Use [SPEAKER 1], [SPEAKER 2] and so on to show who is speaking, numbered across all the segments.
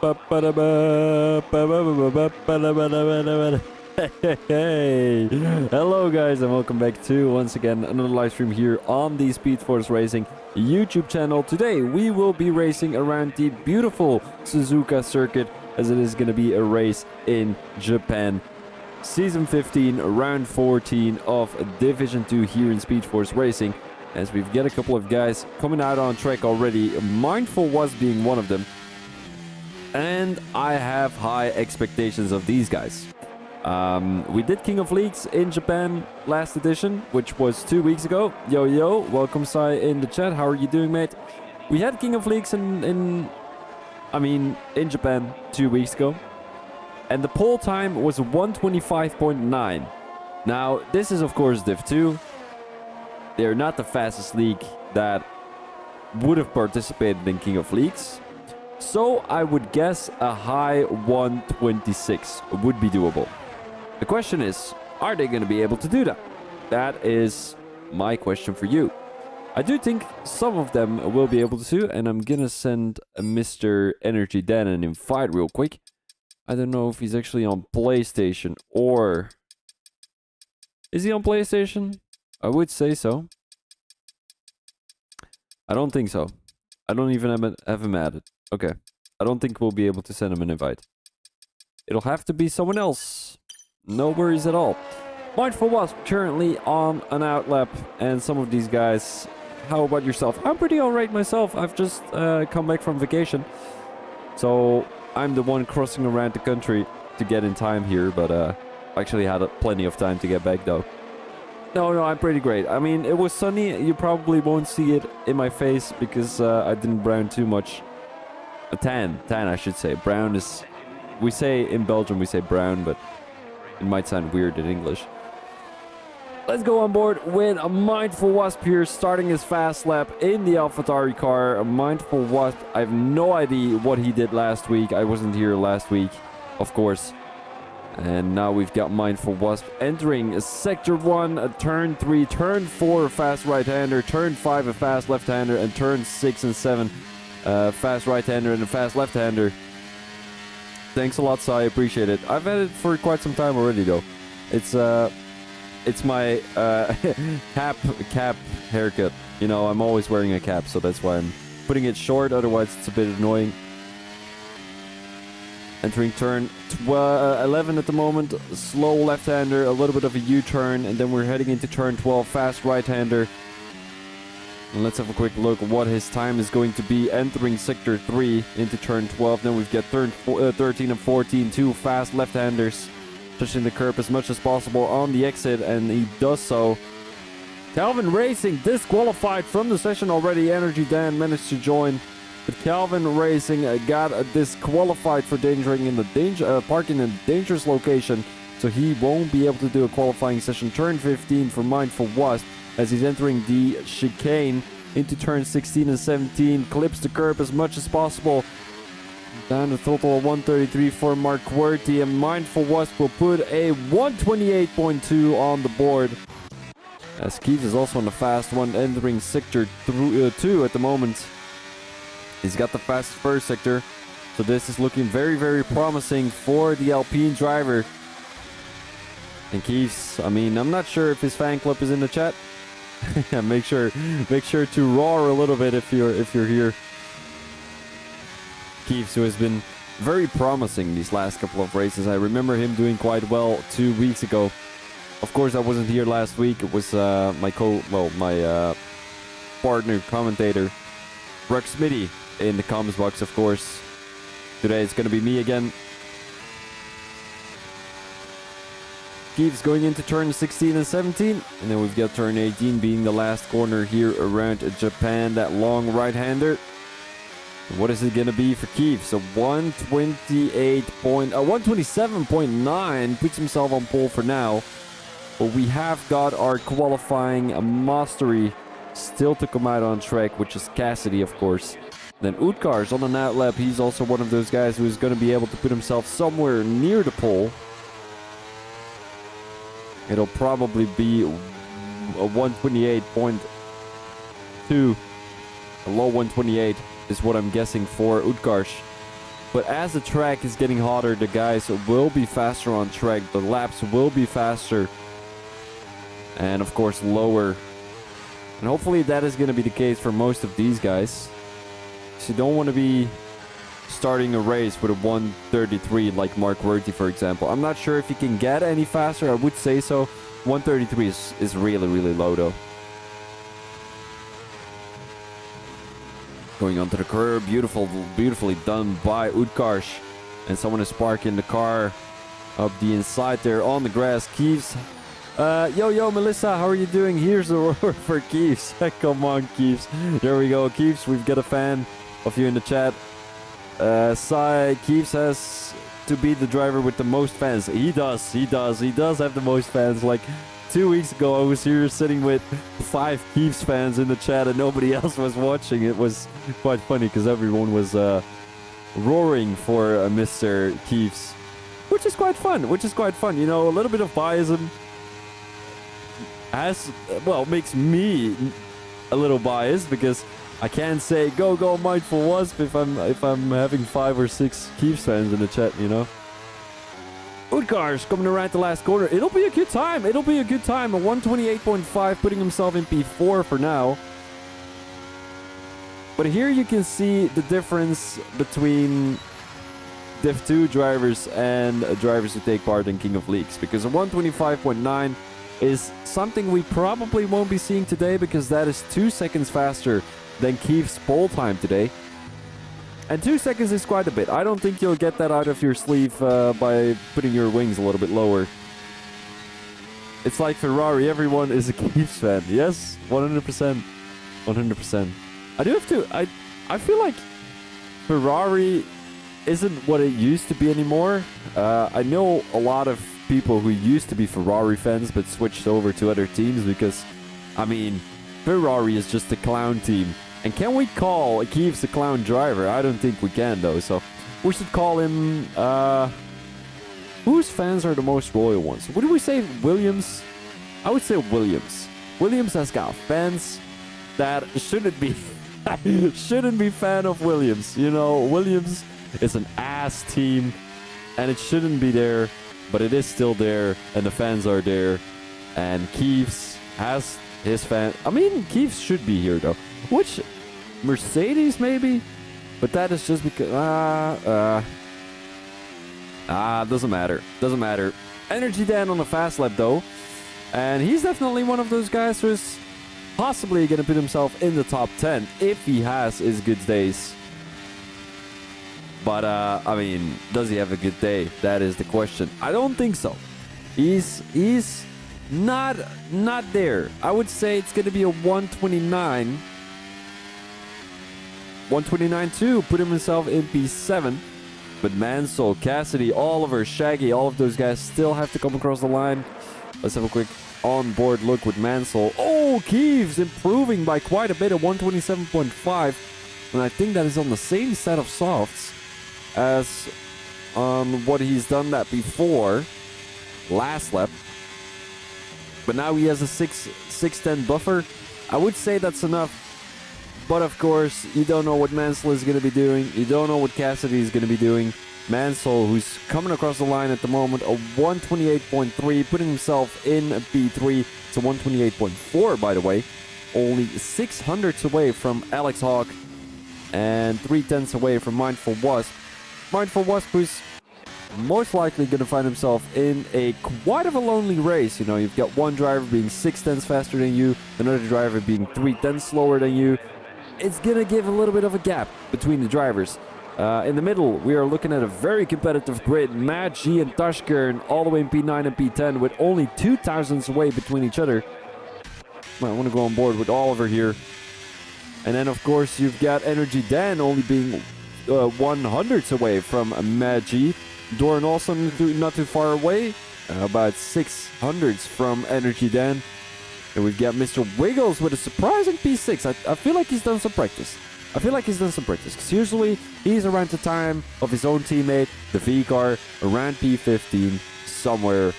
[SPEAKER 1] Hey, hello guys and welcome back to once again another live stream here on the Speed Force Racing YouTube channel. Today we will be racing around the beautiful Suzuka circuit as it is going to be a race in Japan. Season 15, round 14 of Division 2 here in Speed Force Racing, as we've got a couple of guys coming out on track already. Mindful was being one of them. And I have high expectations of these guys. We did King of Leagues in Japan last edition, which was 2 weeks ago. Yo, welcome Sai in the chat. How are you doing, mate? We had King of Leagues in Japan 2 weeks ago. And the pole time was 125.9. Now, this is of course Div 2. They're not the fastest league that would have participated in King of Leagues. So I would guess a high 126 would be doable. The question is, are they going to be able to do that? That is my question for you. I do think some of them will be able to, and I'm going to send Mr. Energy Dan an invite real quick. I don't know if he's actually on PlayStation or... Is he on PlayStation? I would say so. I don't think so. I don't even have him added. Okay. I don't think we'll be able to send him an invite. It'll have to be someone else. No worries at all. Mindful Wasp currently on an outlap, and some of these guys... How about yourself? I'm pretty alright myself. I've just come back from vacation. So I'm the one crossing around the country to get in time here, but I actually had plenty of time to get back though. No, I'm pretty great. I mean, it was sunny. You probably won't see it in my face because I didn't brown too much. Tan I should say. Brown is... We say in Belgium we say brown, but it might sound weird in English. Let's go on board with a Mindful Wasp here, starting his fast lap in the AlphaTauri car. A Mindful Wasp, I have no idea what he did last week. I wasn't here last week, of course. And now we've got Mindful Wasp entering Sector 1, a Turn 3, Turn 4, a fast right-hander, Turn 5, a fast left-hander, and Turn 6 and 7, fast right-hander and a fast left-hander. Thanks a lot, Sai. I appreciate it. I've had it for quite some time already, though. It's my cap haircut. You know, I'm always wearing a cap, so that's why I'm putting it short. Otherwise, it's a bit annoying. Entering turn 11 at the moment. Slow left-hander, a little bit of a U-turn, and then we're heading into turn 12. Fast right-hander. And let's have a quick look at what his time is going to be entering Sector 3 into turn 12. Then we've got turn 13 and 14, two fast left-handers. Touching the curb as much as possible on the exit, and he does so. Calvin Racing disqualified from the session already. Energy Dan managed to join, but Calvin Racing got disqualified for parking in a dangerous location, so he won't be able to do a qualifying session. Turn 15 for Mindful Wasp as he's entering the chicane into turn 16 and 17. Clips the curb as much as possible. Down a total of 133 for Mark QWERTY, and Mindful Wasp will put a 128.2 on the board. As Keith is also on the fast one, entering Sector 2 at the moment. He's got the fastest first sector, so this is looking very, very promising for the Alpine driver. And Keith's, I mean, I'm not sure if his fan club is in the chat. Yeah, make sure to roar a little bit if you're here. Keeves, who has been very promising these last couple of races. I remember him doing quite well 2 weeks ago. Of course, I wasn't here last week. It was my partner commentator, Brock Smitty, in the comments box, of course. Today it's going to be me again. Keeves going into turn 16 and 17. And then we've got turn 18 being the last corner here around Japan. That long right-hander. What is it going to be for Keith? So 127.9 puts himself on pole for now. But we have got our qualifying mastery still to come out on track, which is Cassidy, of course. Then Utkar's on an outlap. He's also one of those guys who is going to be able to put himself somewhere near the pole. It'll probably be a 128.2. A low 128 is what I'm guessing for Utkarsh. But as the track is getting hotter, the guys will be faster on track. The laps will be faster. And of course lower. And hopefully that is going to be the case for most of these guys. So you don't want to be starting a race with a 133 like Mark Werty, for example. I'm not sure if he can get any faster. I would say so. 133 is really, really low though. Going onto the curb. Beautifully done by Utkarsh. And someone is parking the car up the inside there on the grass. Keeves. Yo, Melissa, how are you doing? Here's the roar for Keeves. Come on, Keeves. There we go, Keeves. We've got a fan of you in the chat. Keeves has to be the driver with the most fans. He does have the most fans. Like 2 weeks ago, I was here sitting with 5 Keeves fans in the chat and nobody else was watching. It was quite funny because everyone was roaring for Mr. Keeves, which is quite fun. You know, a little bit of biasm makes me a little biased because I can't say go Mindful Wasp if I'm having 5 or 6 Keeves fans in the chat, you know. Utkarsh coming around the last corner. It'll be a good time. A 128.5, putting himself in P4 for now. But here you can see the difference between Div 2 drivers and drivers who take part in King of Leagues, because a 125.9 is something we probably won't be seeing today, because that is 2 seconds faster than Keeves' pole time today. And 2 seconds is quite a bit. I don't think you'll get that out of your sleeve by putting your wings a little bit lower. It's like Ferrari, everyone is a Keeves fan. Yes, 100%. 100%. I feel like Ferrari isn't what it used to be anymore. I know a lot of people who used to be Ferrari fans but switched over to other teams because, I mean, Ferrari is just a clown team. And can we call Keeves a clown driver? I don't think we can, though. So we should call him... whose fans are the most loyal ones? What do we say? Williams? I would say Williams. Williams has got fans that shouldn't be... shouldn't be fan of Williams. You know, Williams is an ass team. And it shouldn't be there. But it is still there. And the fans are there. And Keeves has his fan... I mean, Keeves should be here, though. Which, Mercedes maybe? But that is just because... doesn't matter. Doesn't matter. Energy Dan on a fast lap though. And he's definitely one of those guys who's possibly going to put himself in the top 10 if he has his good days. But, I mean, does he have a good day? That is the question. I don't think so. He's not there. I would say it's going to be a 129. 129.2, put himself in P7. But Mansell, Cassidy, Oliver, Shaggy, all of those guys still have to come across the line. Let's have a quick on-board look with Mansell. Oh, Keeves improving by quite a bit at 127.5. And I think that is on the same set of softs as on what he's done that before. Last lap. But now he has a 610 buffer. I would say that's enough. But of course, you don't know what Mansell is going to be doing. You don't know what Cassidy is going to be doing. Mansell, who's coming across the line at the moment, a 128.3, putting himself in P3 to 128.4, by the way. Only 600ths away from Alex Hawk and 3/10 away from Mindful Wasp. Mindful Wasp, who's most likely going to find himself in a quite of a lonely race. You know, you've got one driver being 6/10 faster than you, another driver being 3/10 slower than you. It's going to give a little bit of a gap between the drivers. In the middle, we are looking at a very competitive grid. Matt G and Tashkern all the way in P9 and P10 with only 2 thousandths away between each other. Well, I want to go on board with Oliver here. And then, of course, you've got Energy Dan only being 100ths away from Matt G. Doran also not too far away, about 600ths from Energy Dan. And we've got Mr. Wiggles with a surprising P6. I feel like he's done some practice. Because usually he's around the time of his own teammate, the V-car, around P15, somewhere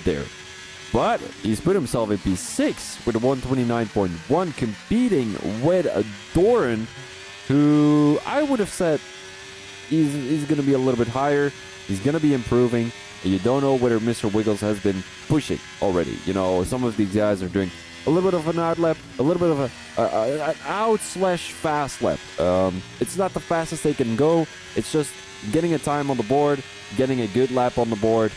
[SPEAKER 1] there. But he's put himself in P6 with a 129.1, competing with Doran, who I would have said he's going to be a little bit higher. He's going to be improving. And you don't know whether Mr. Wiggles has been pushing already. You know, some of these guys are doing a little bit of an out lap, a little bit of an out/fast lap. It's not the fastest they can go. It's just getting a time on the board, getting a good lap on the board,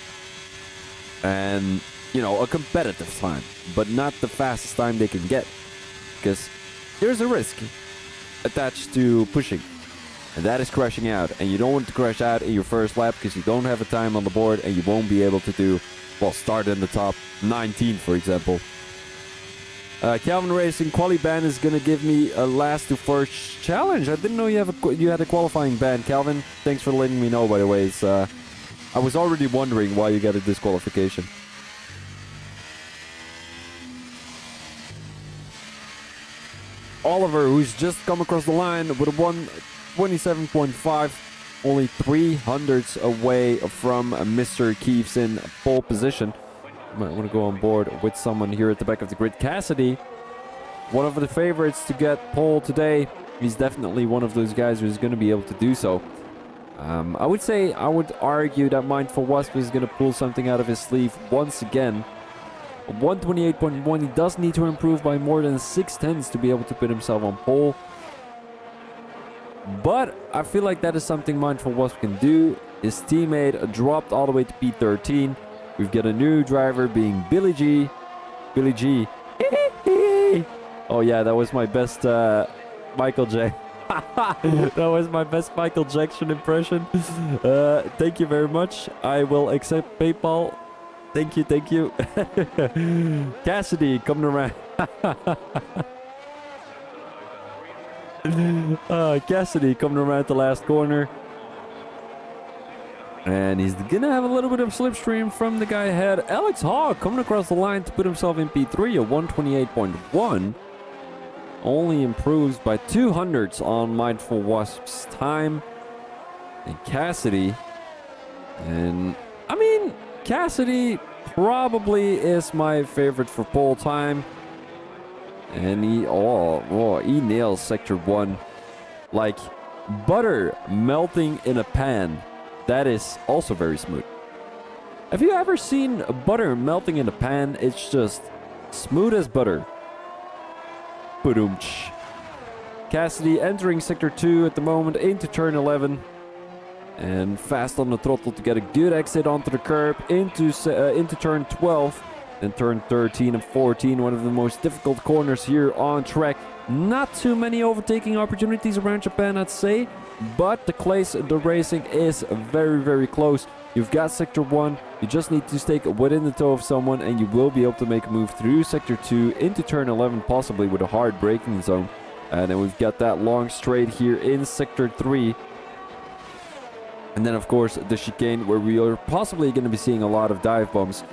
[SPEAKER 1] and, you know, a competitive time, but not the fastest time they can get. Because there's a risk attached to pushing, and that is crashing out. And you don't want to crash out in your first lap because you don't have a time on the board and you won't be able to do, well, start in the top 19, for example. Calvin Racing quali ban is going to give me a last to first challenge. I didn't know you had a qualifying ban, Calvin. Thanks for letting me know, by the way. I was already wondering why you got a disqualification. Oliver, who's just come across the line with a 127.5, only 300s away from Mr. Keeves in pole position. Might want to go on board with someone here at the back of the grid. Cassidy, one of the favorites to get pole today. He's definitely one of those guys who's going to be able to do so. I would argue that Mindful Wasp is going to pull something out of his sleeve once again. 128.1, he does need to improve by more than 6/10 to be able to put himself on pole. But I feel like that is something Mindful Wasp can do. His teammate dropped all the way to P13. We've got a new driver being Billy G. Billy G. Oh yeah, that was my best Michael J. That was my best Michael Jackson impression. Thank you very much. I will accept PayPal. Thank you, thank you. Cassidy coming around. Cassidy coming around the last corner. And he's gonna have a little bit of slipstream from the guy ahead. Alex Hogg coming across the line to put himself in P3 at 128.1. Only improves by 200s on Mindful Wasp's time. And Cassidy. And I mean, Cassidy probably is my favorite for pole time. And he nails sector 1 like butter melting in a pan. That is also very smooth. Have you ever seen butter melting in a pan? It's just smooth as butter. Ba-doom-tsh. Cassidy entering sector 2 at the moment into turn 11. And fast on the throttle to get a good exit onto the curb into turn 12. And turn 13 and 14, one of the most difficult corners here on track. Not too many overtaking opportunities around Japan, I'd say. But the racing is very, very close. You've got sector 1. You just need to stay within the toe of someone and you will be able to make a move through sector 2 into turn 11, possibly with a hard braking zone. And then we've got that long straight here in sector 3. And then, of course, the chicane where we are possibly going to be seeing a lot of dive bombs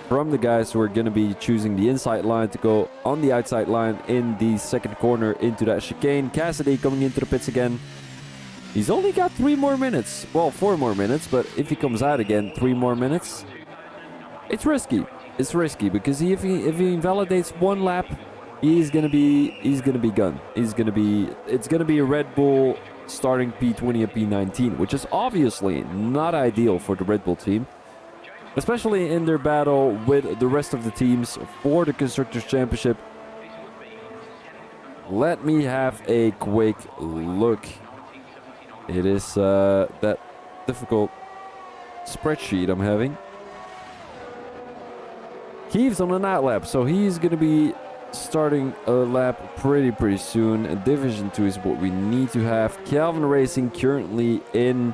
[SPEAKER 1] from the guys who are going to be choosing the inside line to go on the outside line in the second corner into that chicane. Cassidy coming into the pits again. He's only got 3 more minutes. Well, 4 more minutes, but if he comes out again, 3 more minutes. It's risky. It's risky because if he invalidates 1 lap, he's gonna be gone. It's gonna be a Red Bull starting P20 and P19, which is obviously not ideal for the Red Bull team, especially in their battle with the rest of the teams for the Constructors' Championship. Let me have a quick look. It is that difficult spreadsheet I'm having. Keeves on an out lap, so he's going to be starting a lap pretty soon. And Division 2 is what we need to have. Calvin Racing currently in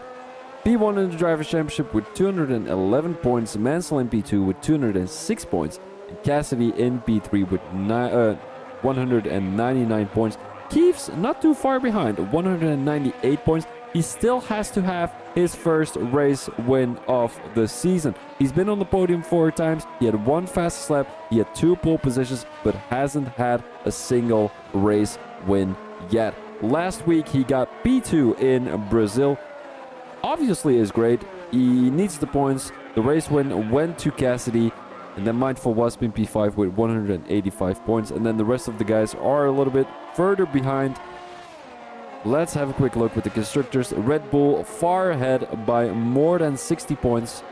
[SPEAKER 1] P1 in the Drivers' Championship with 211 points. Mansell in P2 with 206 points. And Cassidy in P3 with 199 points. Keeves not too far behind, 198 points. He still has to have his first race win of the season. He's been on the podium 4 times. He had 1 fastest lap. He had 2 pole positions, but hasn't had a single race win yet. Last week, he got P2 in Brazil. Obviously is great. He needs the points. The race win went to Cassidy. And then Mindful Wasp in P5 with 185 points. And then the rest of the guys are a little bit further behind. Let's have a quick look with the constructors. Red Bull far ahead by more than 60 points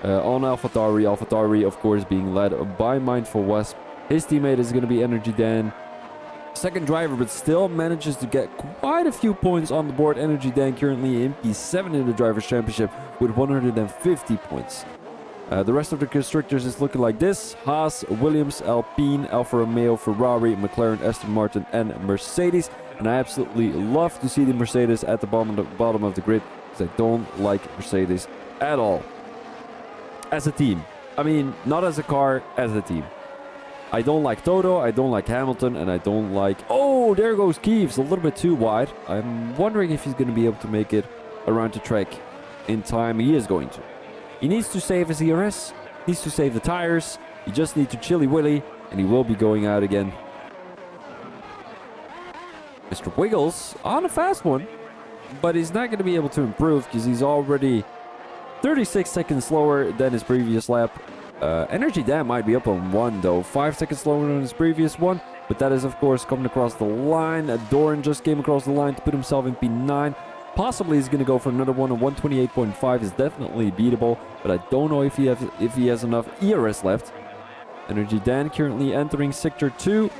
[SPEAKER 1] on AlphaTauri. AlphaTauri, of course, being led by Mindful Wasp. His teammate is going to be Energy Dan. Second driver, but still manages to get quite a few points on the board. Energy Dan currently in P7 in the Drivers' Championship with 150 points. The rest of the constructors is looking like this. Haas, Williams, Alpine, Alfa Romeo, Ferrari, McLaren, Aston Martin, and Mercedes. And I absolutely love to see the Mercedes at the bottom of the grid, because I don't like Mercedes at all. As a team. I mean, not as a car, as a team. I don't like Toto, I don't like Hamilton, and I don't like... Oh, there goes Keeves, a little bit too wide. I'm wondering if he's going to be able to make it around the track in time. He is going to. He needs to save his ERS, needs to save the tires. He just needs to chilly willy, and he will be going out again. Mr. Wiggles on a fast one, but he's not going to be able to improve because he's already 36 seconds slower than his previous lap. Energy Dan might be up on 1 though, 5 seconds slower than his previous one, but that is of course coming across the line. Doran just came across the line to put himself in P9. Possibly he's going to go for another one, and 128.5 is definitely beatable, but I don't know if he has enough ERS left. Energy Dan currently entering Sector 2.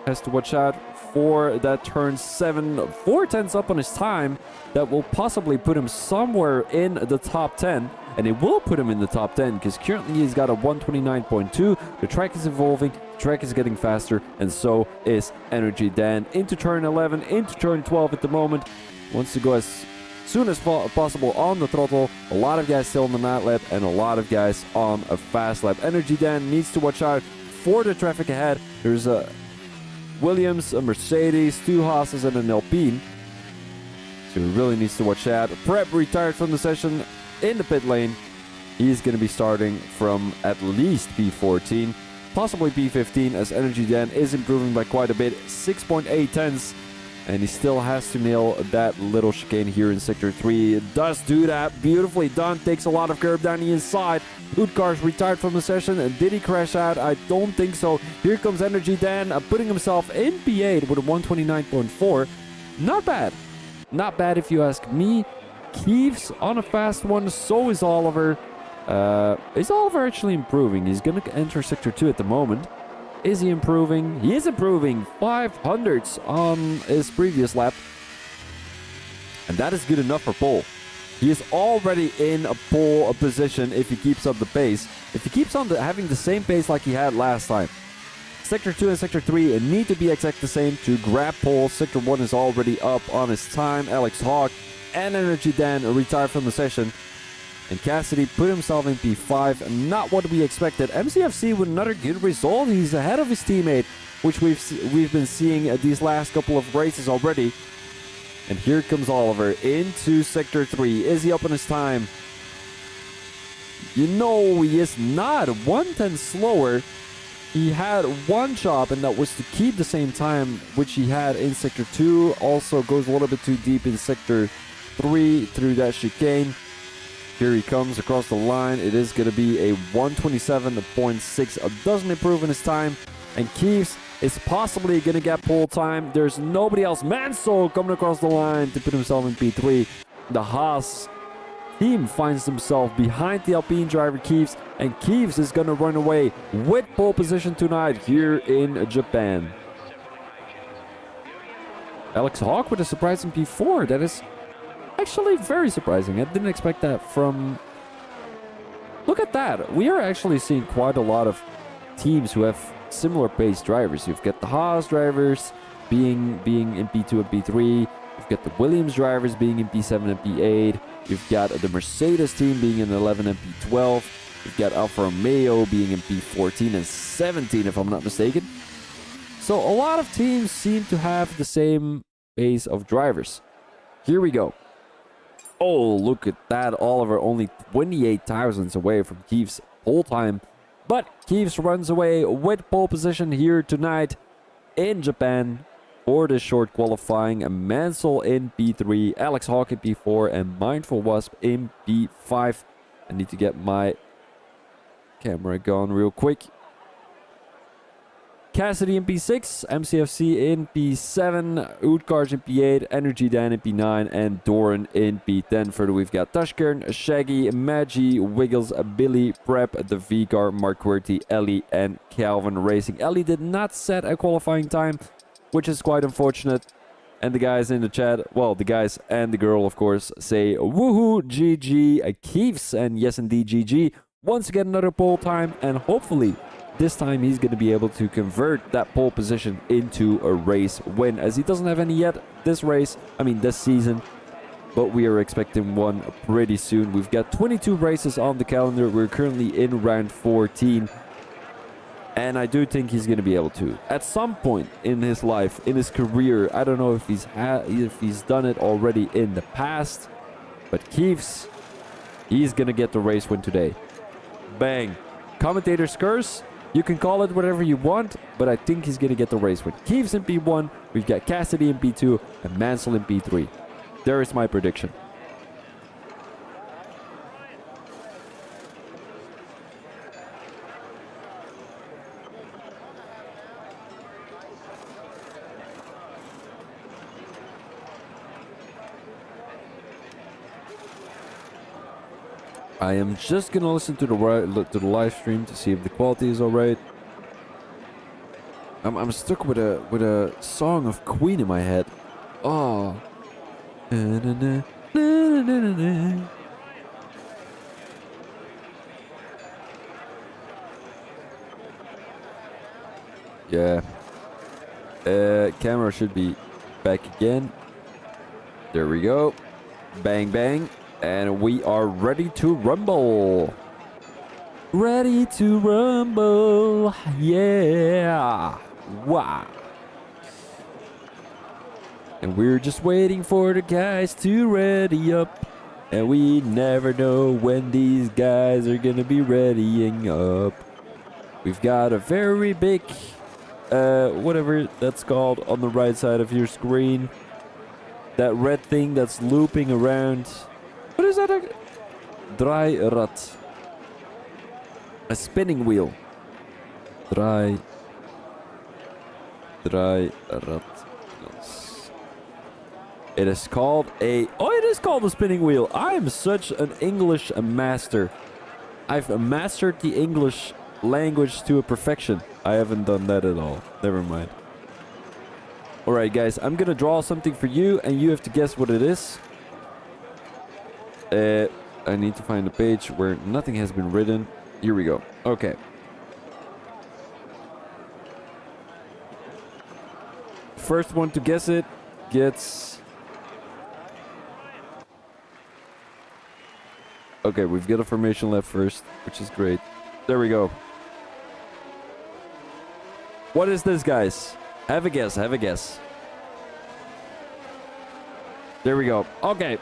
[SPEAKER 1] Has to watch out for that turn 7. 4 tenths up on his time. That will possibly put him somewhere in the top 10. And it will put him in the top 10 because currently he's got a 129.2. The track is evolving, the track is getting faster, and so is Energy Dan. Into turn 11, into turn 12 at the moment. Wants to go as soon as possible on the throttle. A lot of guys still on the night lap and a lot of guys on a fast lap. Energy Dan needs to watch out for the traffic ahead. There's a Williams, a Mercedes, 2 Haas's, and an Alpine. So he really needs to watch out. Prep retired from the session in the pit lane. He's going to be starting from at least P14, possibly P15, as Energy Dan is improving by quite a bit, 6.8 tenths, and he still has to nail that little chicane here in Sector 3. It does do that, beautifully done, takes a lot of curb down the inside. Utkar's retired from the session, and did he crash out? I don't think so. Here comes Energy Dan, putting himself in P8 with a 129.4. Not bad. Not bad if you ask me. Keeves on a fast one, so is Oliver. Is Oliver actually improving? He's going to enter Sector 2 at the moment. Is he improving? He is improving. 500s on his previous lap. And that is good enough for pole. He is already in a pole position if he keeps up the pace. If he keeps on having the same pace like he had last time. Sector 2 and Sector 3 need to be exact the same to grab pole. Sector 1 is already up on his time. Alex Hawk and Energy Dan retired from the session. And Cassidy put himself in P5. Not what we expected. MCFC with another good result. He's ahead of his teammate, which we've been seeing these last couple of races already. And here comes Oliver into Sector 3. Is he up on his time? You know he is not. 1/10 slower. He had one job, and that was to keep the same time which he had in Sector 2. Also goes a little bit too deep in Sector 3 through that chicane. Here he comes across the line. It is going to be a 127.6. Doesn't improve in his time. And Keeves is possibly going to get pole time. There's nobody else. Mansell coming across the line to put himself in P3. The Haas team finds himself behind the Alpine driver Keeves. And Keeves is going to run away with pole position tonight here in Japan. Alex Hawk with a surprising P4. That is actually very surprising. I didn't expect that from... Look at that. We are actually seeing quite a lot of teams who have similar pace drivers. You've got the Haas drivers being in P2 and P3. You've got the Williams drivers being in P7 and P8. You've got the Mercedes team being in 11 and P12. You've got Alfa Romeo being in P14 and 17, if I'm not mistaken. So a lot of teams seem to have the same pace of drivers. Here we go. Oh, look at that. Oliver only 28 thousandths away from Keeves' pole time. But Keeves runs away with pole position here tonight in Japan for this short qualifying. Mansell in P3, Alex Hawk in P4, and Mindful Wasp in P5. I need to get my camera going real quick. Cassidy in P6, MCFC in P7, Utkarsh in P8, Energy Dan in P9, and Doran in P10. Further, we've got Tashkern, Shaggy, Magi, Wiggles, Billy, Prep, the V-Car, Marquerty, Ellie, and Calvin Racing. Ellie did not set a qualifying time, which is quite unfortunate. And the guys in the chat, well, the guys and the girl, of course, say woohoo, GG, Keeves, and yes, indeed, GG. Once again, another pole time, and hopefully this time he's going to be able to convert that pole position into a race win, as he doesn't have any yet this season, but we are expecting one pretty soon. We've got 22 races on the calendar. We're currently in round 14, and I do think he's going to be able to. At some point in his life, in his career, I don't know if he's done it already in the past, but Keeves, he's going to get the race win today. Bang. Commentator's curse. You can call it whatever you want, but I think he's going to get the race win. Keeves in P1, we've got Cassidy in P2, and Mansell in P3. There is my prediction. I am just gonna listen to the live stream to see if the quality is alright. I'm stuck with a song of Queen in my head. Oh. Yeah. Camera should be back again. There we go. Bang bang. And we are ready to rumble. Ready to rumble. Yeah. Wow. And we're just waiting for the guys to ready up. And we never know when these guys are gonna be readying up. We've got a very big, whatever that's called on the right side of your screen. That red thing that's looping around. What is that? Draairad. A spinning wheel. Draairad. It is called a... Oh, it is called a spinning wheel. I am such an English master. I've mastered the English language to a perfection. I haven't done that at all. Never mind. Alright, guys. I'm gonna draw something for you, and you have to guess what it is. I need to find a page where nothing has been written. Here we go. Okay. First one to guess it gets... Okay, we've got a formation left first, which is great. There we go. What is this, guys? Have a guess, have a guess. There we go. Okay.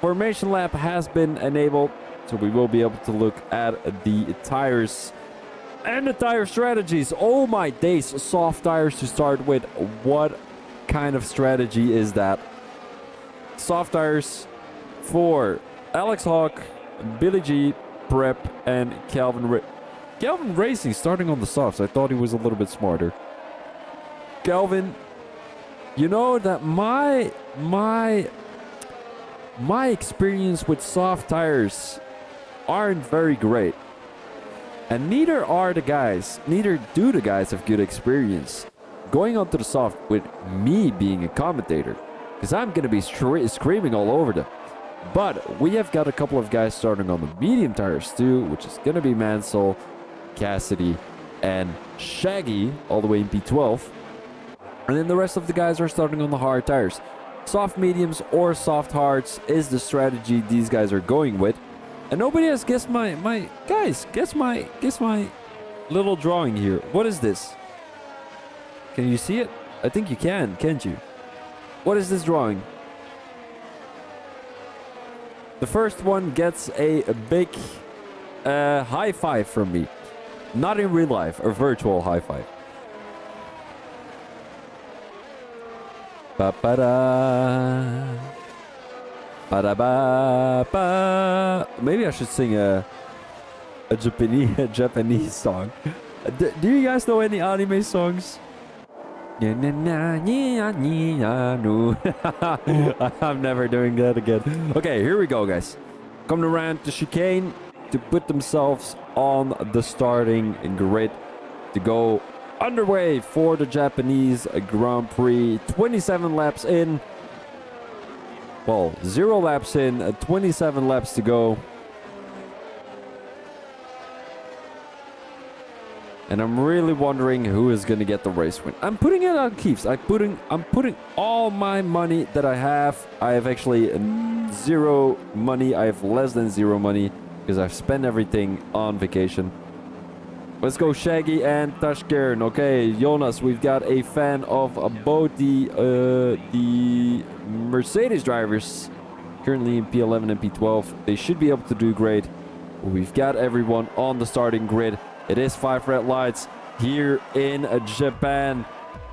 [SPEAKER 1] Formation lab has been enabled, so we will be able to look at the tires and the tire strategies. Oh my days, soft tires to start with. What kind of strategy is that? Soft tires for Alex Hawk, Billy G, Prep, and Calvin Racing starting on the softs. I thought he was a little bit smarter. Calvin, you know that my experience with soft tires aren't very great. And neither do the guys have good experience going onto the soft with me being a commentator, because I'm going to be screaming all over them. But we have got a couple of guys starting on the medium tires too, which is going to be Mansell, Cassidy, and Shaggy all the way in P12. And then the rest of the guys are starting on the hard tires. Soft mediums or soft hards is the strategy these guys are going with. And nobody has guessed my guys, guess my little drawing here. What is this? Can you see it? I think you can, can't you? What is this drawing? The first one gets a big high five from me. Not in real life, a virtual high five. Ba-ba-da. Ba-da-ba-ba. Maybe I should sing a Japanese song. Do you guys know any anime songs? I'm never doing that again. Okay, here we go, guys. Coming around the chicane to put themselves on the starting grid to go underway for the Japanese Grand Prix. 27 laps in. Well, 0 laps in, 27 laps to go. And I'm really wondering who is going to get the race win. I'm putting it on Keeps. I'm putting all my money that I have. I have actually 0 money. I have less than 0 money because I've spent everything on vacation. Let's go Shaggy and Tashkern. Okay, Jonas, we've got a fan of both the Mercedes drivers currently in P11 and P12. They should be able to do great. We've got everyone on the starting grid. It is 5 red lights here in Japan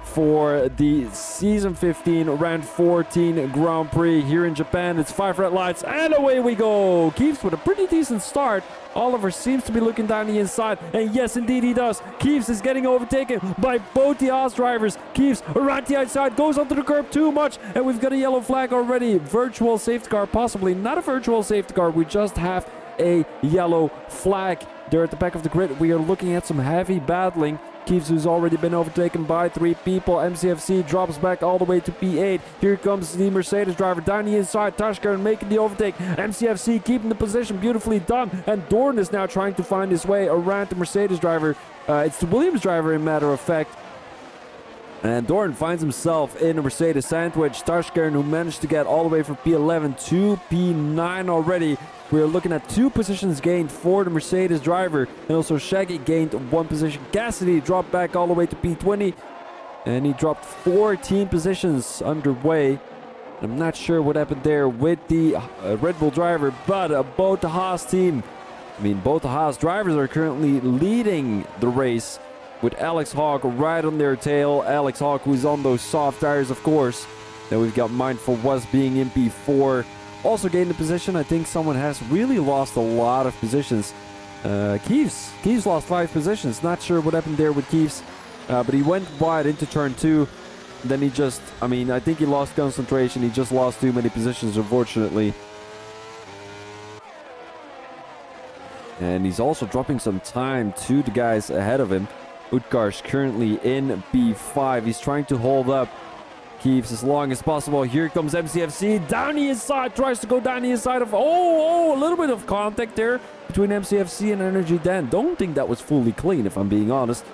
[SPEAKER 1] for the Season 15 Round 14 Grand Prix here in Japan. It's 5 red lights and away we go. Keeps with a pretty decent start. Oliver seems to be looking down the inside, and yes, indeed he does. Keeps is getting overtaken by both the Haas drivers. Keeps around the outside, goes onto the curb too much, and we've got a yellow flag already. Virtual safety car, possibly not a virtual safety car. We just have a yellow flag. There at the back of the grid, we are looking at some heavy battling. Keeps, who's already been overtaken by 3 people. MCFC drops back all the way to P8. Here comes the Mercedes driver down the inside. Tashkar making the overtake. MCFC keeping the position, beautifully done. And Dorn is now trying to find his way around the Mercedes driver. It's the Williams driver, in matter of fact. And Dorn finds himself in a Mercedes sandwich. Tashkar, who managed to get all the way from P11 to P9 already. We're looking at 2 positions gained for the Mercedes driver. And also Shaggy gained 1 position. Cassidy dropped back all the way to P20. And he dropped 14 positions underway. I'm not sure what happened there with the Red Bull driver. But both the Haas team, both the Haas drivers are currently leading the race. With Alex Hawk right on their tail. Alex Hawk, who's on those soft tires, of course. Then we've got Mindful Was being in P4. Also gained a position. I think someone has really lost a lot of positions. Keeves lost 5 positions. Not sure what happened there with Keeves. But he went wide into turn 2. Then he just, I think he lost concentration. He just lost too many positions, unfortunately. And he's also dropping some time to the guys ahead of him. Utkar's currently in B5. He's trying to hold up Keeps as long as possible. Here comes MCFC down the inside. Tries to go down the inside of... Oh, a little bit of contact there between MCFC and Energy Dan. Don't think that was fully clean, if I'm being honest.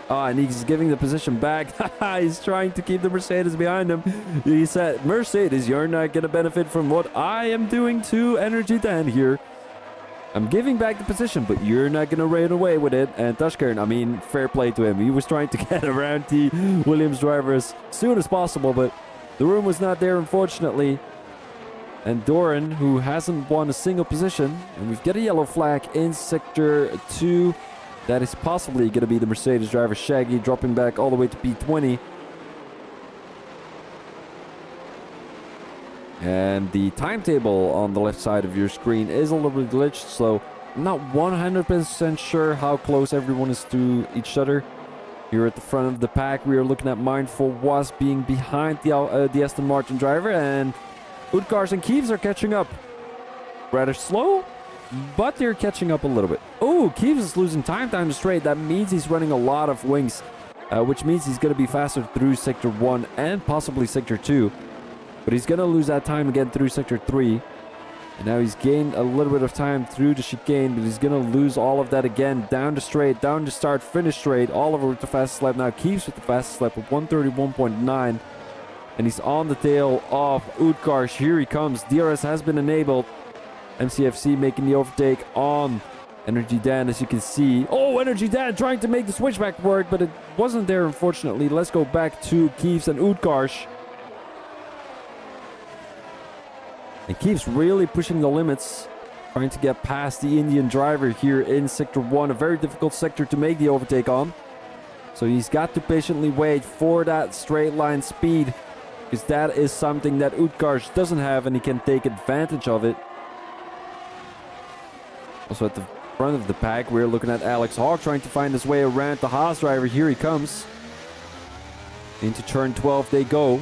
[SPEAKER 1] And he's giving the position back. He's trying to keep the Mercedes behind him. He said, Mercedes, you're not going to benefit from what I am doing to Energy Dan here. I'm giving back the position, but you're not going to run away with it. And Tashkern, fair play to him. He was trying to get around the Williams driver as soon as possible, but the room was not there, unfortunately. And Doran, who hasn't won a single position, and we've got a yellow flag in Sector 2. That is possibly going to be the Mercedes driver, Shaggy, dropping back all the way to P20. And the timetable on the left side of your screen is a little bit glitched, so I'm not 100% sure how close everyone is to each other. Here at the front of the pack, we are looking at Mindful Was being behind the Aston Martin driver, and Utkars and Keeves are catching up. Rather slow, but they're catching up a little bit. Oh, Keeves is losing time down the straight. That means he's running a lot of wings, which means he's going to be faster through Sector 1 and possibly Sector 2. But he's going to lose that time again through Sector 3. And now he's gained a little bit of time through the chicane, but he's going to lose all of that again. Down the straight, down the start, finish straight. Oliver with the fastest lap now. Keeps with the fastest lap of 131.9. And he's on the tail of Utkarsh. Here he comes. DRS has been enabled. MCFC making the overtake on Energy Dan, as you can see. Oh, Energy Dan trying to make the switchback work, but it wasn't there, unfortunately. Let's go back to Keeves and Utkarsh. And Keeps really pushing the limits, trying to get past the Indian driver here in Sector 1. A very difficult sector to make the overtake on. So he's got to patiently wait for that straight line speed, because that is something that Utkarsh doesn't have, and he can take advantage of it. Also at the front of the pack. We're looking at Alex Hawk trying to find his way around the Haas driver. Here he comes. Into turn 12 they go.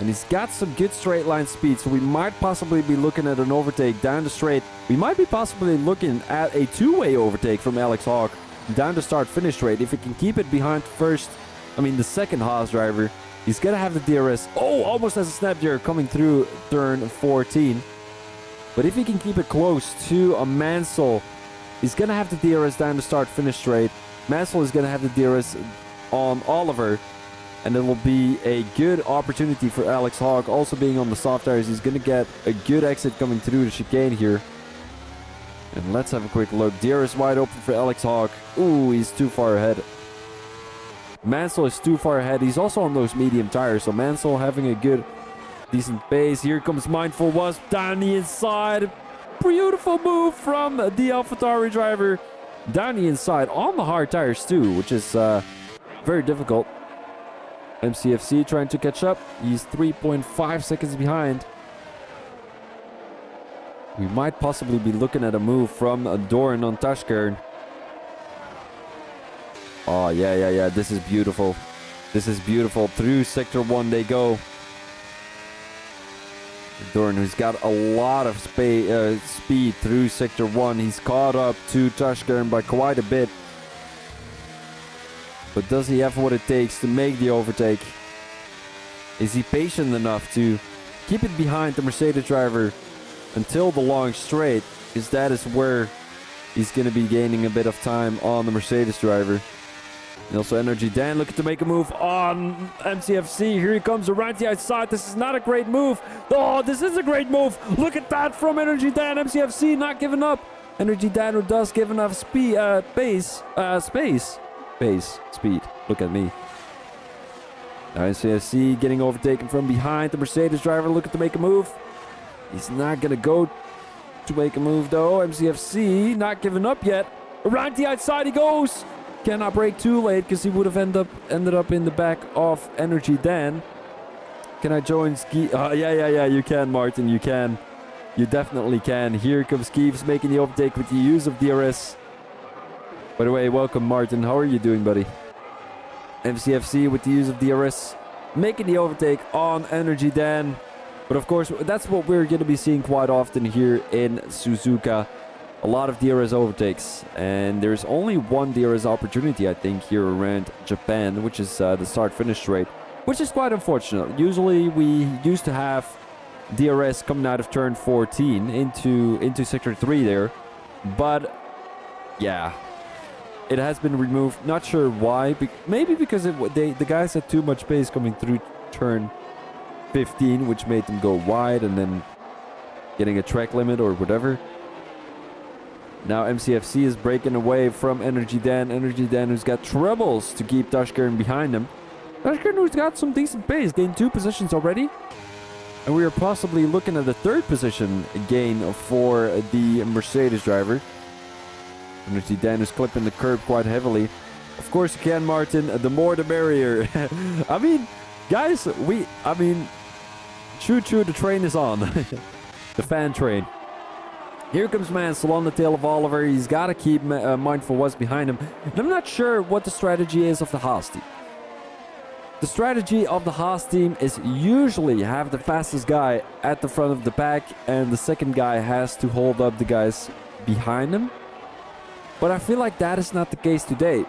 [SPEAKER 1] And he's got some good straight line speed, so we might possibly be looking at an overtake down the straight. We might be possibly looking at a two-way overtake from Alex Hawk down the start-finish straight. If he can keep it behind the second Haas driver, he's going to have the DRS. Oh, almost has a snap there coming through turn 14. But if he can keep it close to a Mansell, he's going to have the DRS down the start-finish straight. Mansell is going to have the DRS on Oliver. And it will be a good opportunity for Alex Hawk. Also being on the soft tires, he's going to get a good exit coming through the chicane here. And let's have a quick look. DRS wide open for Alex Hawk. Ooh, he's too far ahead. Mansell is too far ahead. He's also on those medium tires. So Mansell having a good, decent pace. Here comes Mindful Wasp down the inside. Beautiful move from the AlphaTauri driver. Down the inside on the hard tires too, which is very difficult. MCFC trying to catch up. He's 3.5 seconds behind. We might possibly be looking at a move from Doran on Tashkern. Oh, yeah. This is beautiful. This is beautiful. Through Sector 1 they go. Doran, who's got a lot of speed through Sector 1. He's caught up to Tashkern by quite a bit. But does he have what it takes to make the overtake? Is he patient enough to keep it behind the Mercedes driver until the long straight? Because that is where he's going to be gaining a bit of time on the Mercedes driver. And also Energy Dan looking to make a move on MCFC. Here he comes around the outside. This is not a great move. Oh, this is a great move. Look at that from Energy Dan. MCFC not giving up. Energy Dan who does give enough speed, speed. Look at me. Now MCFC getting overtaken from behind. The Mercedes driver looking to make a move. He's not going to go to make a move though. MCFC not giving up yet. Around the outside he goes. Cannot brake too late because he would have ended up in the back of Energy Dan. Can I join Ski? Yeah. You can, Martin. You can. You definitely can. Here comes Skeeves making the overtake with the use of DRS. By the way, welcome Martin. How are you doing, buddy? MCFC with the use of DRS, making the overtake on Energy Dan. But of course, that's what we're going to be seeing quite often here in Suzuka. A lot of DRS overtakes. And there's only one DRS opportunity, I think, here around Japan, which is the start-finish straight, which is quite unfortunate. Usually, we used to have DRS coming out of turn 14 into Sector 3 there. But, yeah. It has been removed. Not sure why. Maybe because the guys had too much pace coming through turn 15, which made them go wide and then getting a track limit or whatever. Now MCFC is breaking away from Energy Dan. Energy Dan who's got troubles to keep Tashkern behind him. Tashkern who's got some decent pace. Gained 2 positions already. And we are possibly looking at a 3rd position gain for the Mercedes driver. Energy Dan is clipping the curb quite heavily. Of course you can, Martin. The more the merrier. I mean, guys, choo-choo, the train is on. The fan train. Here comes Mansell on the tail of Oliver. He's got to keep Mindful Wasp behind him. And I'm not sure what the strategy is of the Haas team. The strategy of the Haas team is usually have the fastest guy at the front of the pack, and the second guy has to hold up the guys behind him. But I feel like that is not the case today,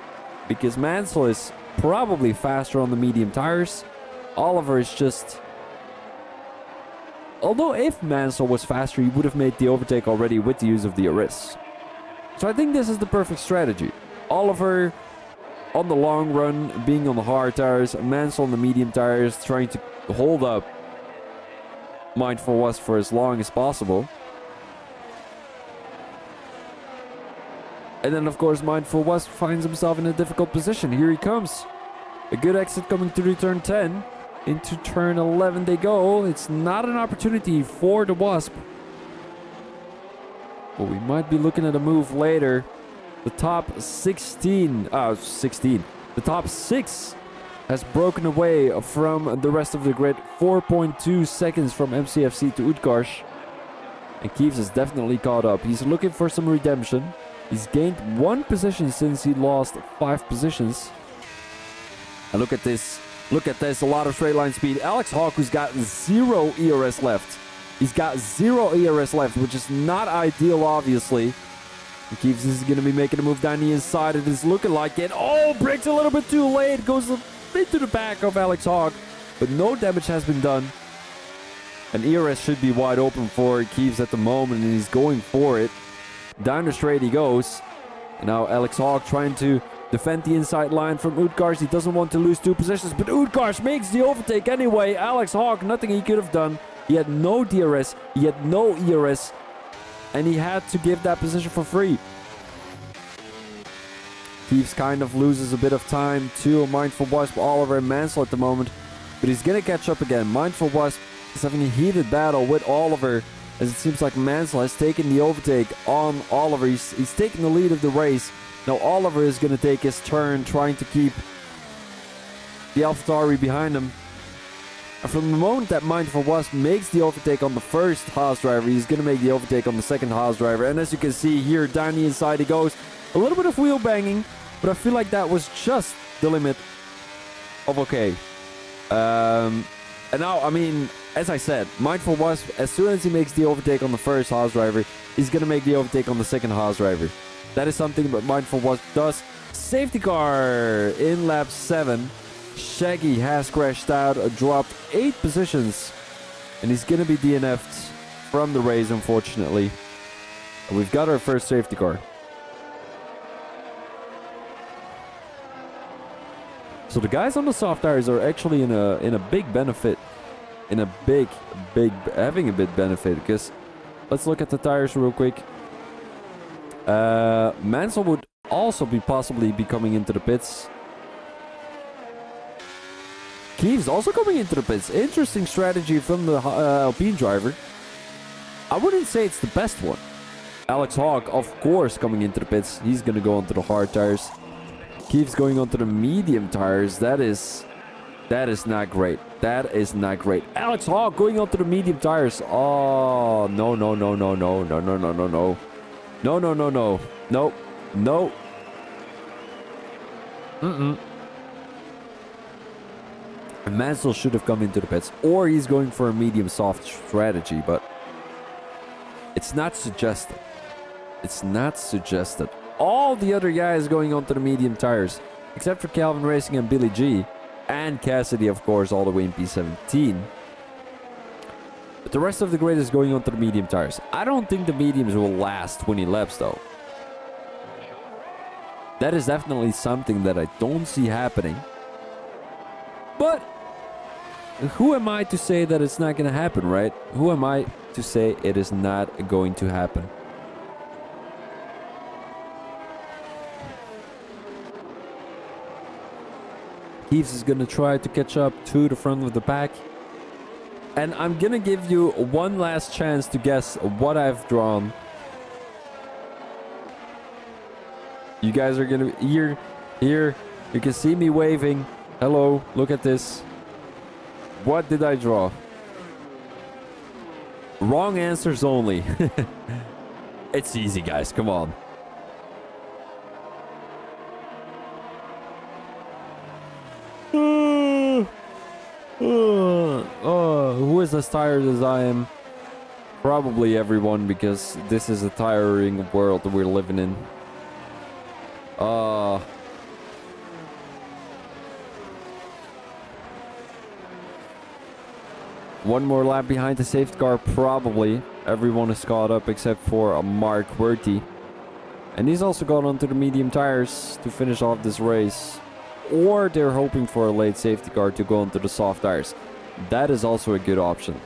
[SPEAKER 1] because Mansell is probably faster on the medium tires. Oliver is just... Although if Mansell was faster, he would have made the overtake already with the use of DRS. So I think this is the perfect strategy. Oliver on the long run, being on the hard tires. Mansell on the medium tires, trying to hold up Mindful Wasp for as long as possible. And then, of course, Mindful Wasp finds himself in a difficult position. Here he comes. A good exit coming through turn 10. Into turn 11 they go. It's not an opportunity for the Wasp. But we might be looking at a move later. The top 16. The top 6 has broken away from the rest of the grid. 4.2 seconds from MCFC to Utkarsh. And Keeves is definitely caught up. He's looking for some redemption. He's gained 1 position since he lost 5 positions. And look at this. Look at this. A lot of straight line speed. Alex Hawk, who's got 0 ERS left. He's got 0 ERS left, which is not ideal, obviously. Keeves is going to be making a move down the inside. It is looking like it. Oh, breaks a little bit too late. Goes a bit to the back of Alex Hawk. But no damage has been done. And ERS should be wide open for Keeves at the moment. And he's going for it. Down the straight he goes. And now Alex Hawk trying to defend the inside line from Utgars. He doesn't want to lose 2 positions. But Utgars makes the overtake anyway. Alex Hawk, nothing he could have done. He had no DRS. He had no ERS. And he had to give that position for free. Keeves kind of loses a bit of time to Mindful Wasp, Oliver, and Mansell at the moment. But he's going to catch up again. Mindful Wasp is having a heated battle with Oliver, as it seems like Mansell has taken the overtake on Oliver. He's taking the lead of the race. Now Oliver is going to take his turn trying to keep the AlphaTauri behind him. And from the moment that Mindful Wasp makes the overtake on the first Haas driver, he's going to make the overtake on the second Haas driver. And as you can see here, down the inside he goes. A little bit of wheel banging, but I feel like that was just the limit of okay. And now, I mean, as I said, Mindful Wasp, as soon as he makes the overtake on the first Haas driver, he's going to make the overtake on the second Haas driver. That is something that Mindful Wasp does. Safety car in lap 7. Shaggy has crashed out, dropped 8 positions, and he's going to be DNF'd from the race, unfortunately. And we've got our first safety car. So the guys on the soft tires are actually in a big benefit, having a big benefit, because let's look at the tires real quick. Mansell would also be possibly coming into the pits. Keeves also coming into the pits. Interesting strategy from the Alpine driver. I wouldn't say it's the best one. Alex Hawk, of course, coming into the pits. He's going to go onto the hard tires. Keeves going onto the medium tires. That is not great. That is not great. Alex Hawk going onto the medium tires. Oh, no. No. Mansell should have come into the pits, or he's going for a medium soft strategy, but it's not suggested. It's not suggested. All the other guys going onto the medium tires, except for Calvin Racing and Billy G, and Cassidy, of course, all the way in P17. But the rest of the grid is going onto the medium tires. I don't think the mediums will last 20 laps, though. That is definitely something that I don't see happening. But who am I to say that it's not going to happen, right? Who am I to say it is not going to happen? Keeves is going to try to catch up to the front of the pack. And I'm going to give you one last chance to guess what I've drawn. You guys are going to... Here. You can see me waving. Hello, look at this. What did I draw? Wrong answers only. It's easy, guys. Come on. Who is as tired as I am? Probably everyone, because this is a tiring world that we're living in. One more lap behind the safety car, probably. Everyone is caught up except for Mark Werty. And he's also got onto the medium tires to finish off this race. Or they're hoping for a late safety car to go onto the soft tires. That is also a good option.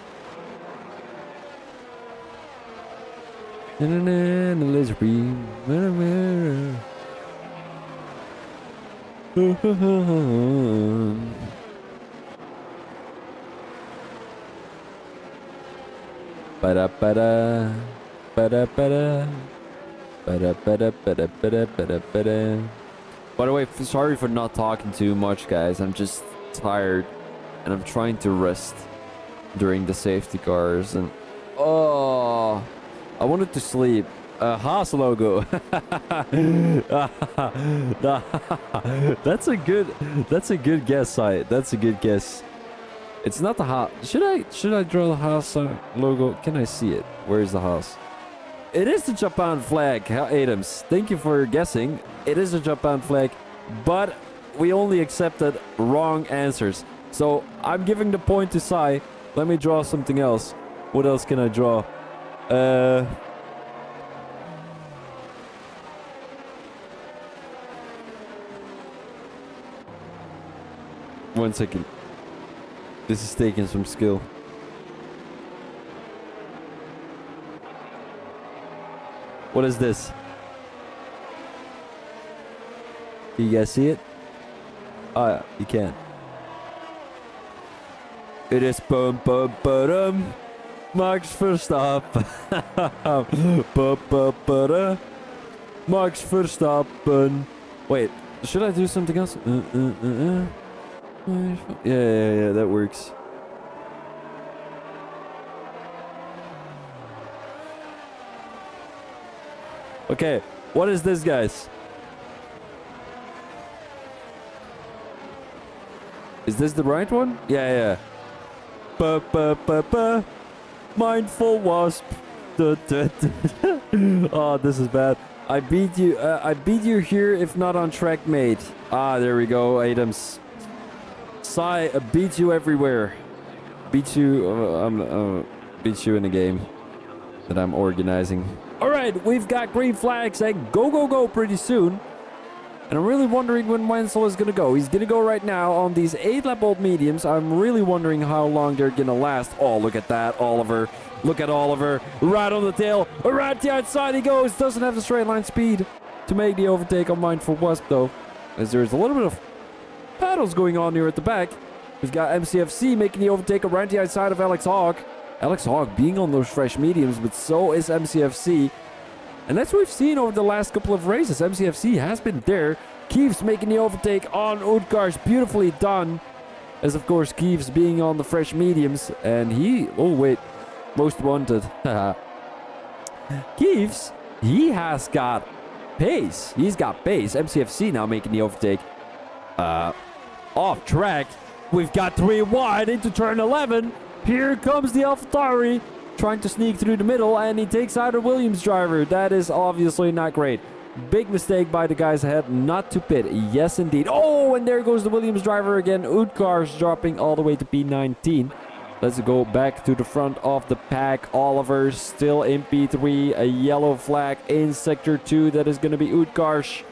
[SPEAKER 1] Ba-da-ba-da, ba-da-ba-da, ba-da-ba-da, By the way, sorry for not talking too much, guys. I'm just tired, and I'm trying to rest during the safety cars. And I wanted to sleep, a Haas logo. That's a good guess, Si. That's a good guess. It's not the Haas. Should I draw the Haas logo? Can I see it? Where is the Haas? It is the Japan flag, Adams. Thank you for guessing. It is a Japan flag, but we only accepted wrong answers. So I'm giving the point to Si. Let me draw something else. What else can I draw? One second. This is taking some skill. What is this? Do you guys see it? Oh yeah, you can. It is bum bum bum. Max Verstappen. Max Verstappen. Wait, should I do something else? Yeah, that works. Okay, what is this, guys? Is this the right one? Yeah. Mindful wasp. Oh, this is bad. I beat you here, if not on track, mate. Ah, there we go, items. Sai, beat you everywhere. Beat you. Beat you in a game that I'm organizing. All right, we've got green flags and go pretty soon. And I'm really wondering when Wenzel is going to go. He's going to go right now on these 8-lap-old mediums. I'm really wondering how long they're going to last. Oh, look at that, Oliver. Look at Oliver. Right on the tail. Right the outside he goes. Doesn't have the straight line speed to make the overtake on Mindful Wasp, though. As there's a little bit of paddles going on here at the back. We've got MCFC making the overtake around the outside of Alex Hogg. Alex Hogg being on those fresh mediums, but so is MCFC. And that's what we've seen over the last couple of races. MCFC has been there. Keeves making the overtake on Utgars. Beautifully done. As, of course, Keeves being on the fresh mediums. And he... Oh, wait. Most wanted. Keeves, he has got pace. He's got pace. MCFC now making the overtake. Off track. We've got 3 wide into turn 11. Here comes the AlphaTauri. Trying to sneak through the middle, and he takes out a Williams driver. That is obviously not great. Big mistake by the guys ahead not to pit. Yes, indeed. Oh, and there goes the Williams driver again. Utgars dropping all the way to P19. Let's go back to the front of the pack. Oliver still in P3. A yellow flag in Sector 2. That is going to be Utgars.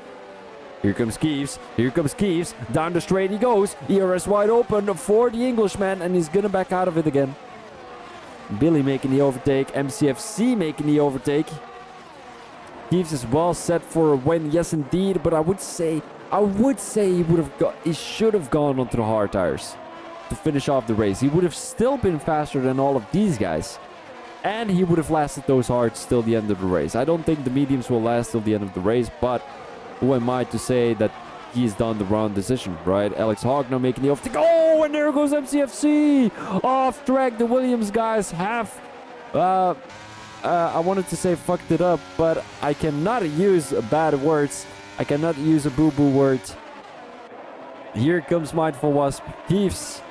[SPEAKER 1] Here comes Keeves. Here comes Keeves. Down the straight he goes. ERS wide open for the Englishman, and he's going to back out of it again. Billy making the overtake. MCFC making the overtake. Keeves is well set for a win. Yes, indeed. But I would say he should have gone onto the hard tires to finish off the race. He would have still been faster than all of these guys. And he would have lasted those hards till the end of the race. I don't think the mediums will last till the end of the race. But who am I to say that he's done the wrong decision, right? Alex Hogg now making the overtake. Oh, and there goes MCFC! Off track, the Williams guys have... I wanted to say fucked it up, but I cannot use bad words. I cannot use a boo-boo word. Here comes Mindful Wasp. Keeves.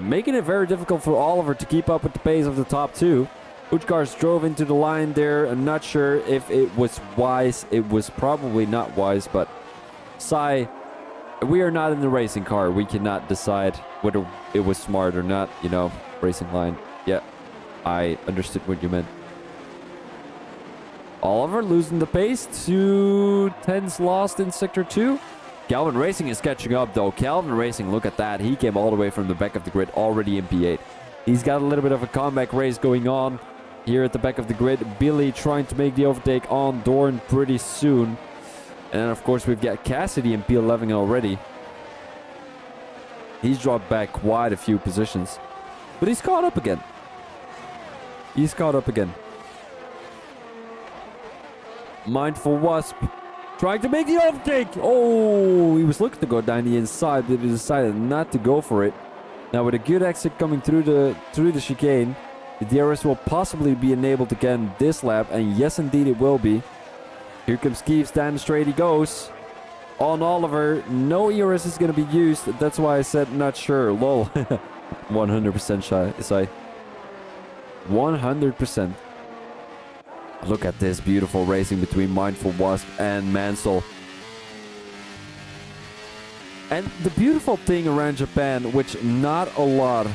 [SPEAKER 1] Making it very difficult for Oliver to keep up with the pace of the top two. Utgars drove into the line there. I'm not sure if it was wise. It was probably not wise, but... Sai, we are not in the racing car. We cannot decide whether it was smart or not. You know, racing line. Yeah, I understood what you meant. Oliver losing the pace. 2 tenths lost in Sector 2. Calvin Racing is catching up, though. Calvin Racing, look at that. He came all the way from the back of the grid, already in P8. He's got a little bit of a comeback race going on here at the back of the grid. Billy trying to make the overtake on Dorn pretty soon. And then, of course, we've got Cassidy in P11 already. He's dropped back quite a few positions. But he's caught up again. He's caught up again. Mindful Wasp trying to make the overtake. Oh, he was looking to go down the inside, but he decided not to go for it. Now, with a good exit coming through the chicane, The DRS will possibly be enabled again this lap, and yes, indeed, it will be. Here comes Keeves, down the straight he goes. On Oliver, no ERS is going to be used. That's why I said not sure. Lol. 100% shy. Is I 100%. Look at this beautiful racing between Mindful Wasp and Mansell. And the beautiful thing around Japan, which not a lot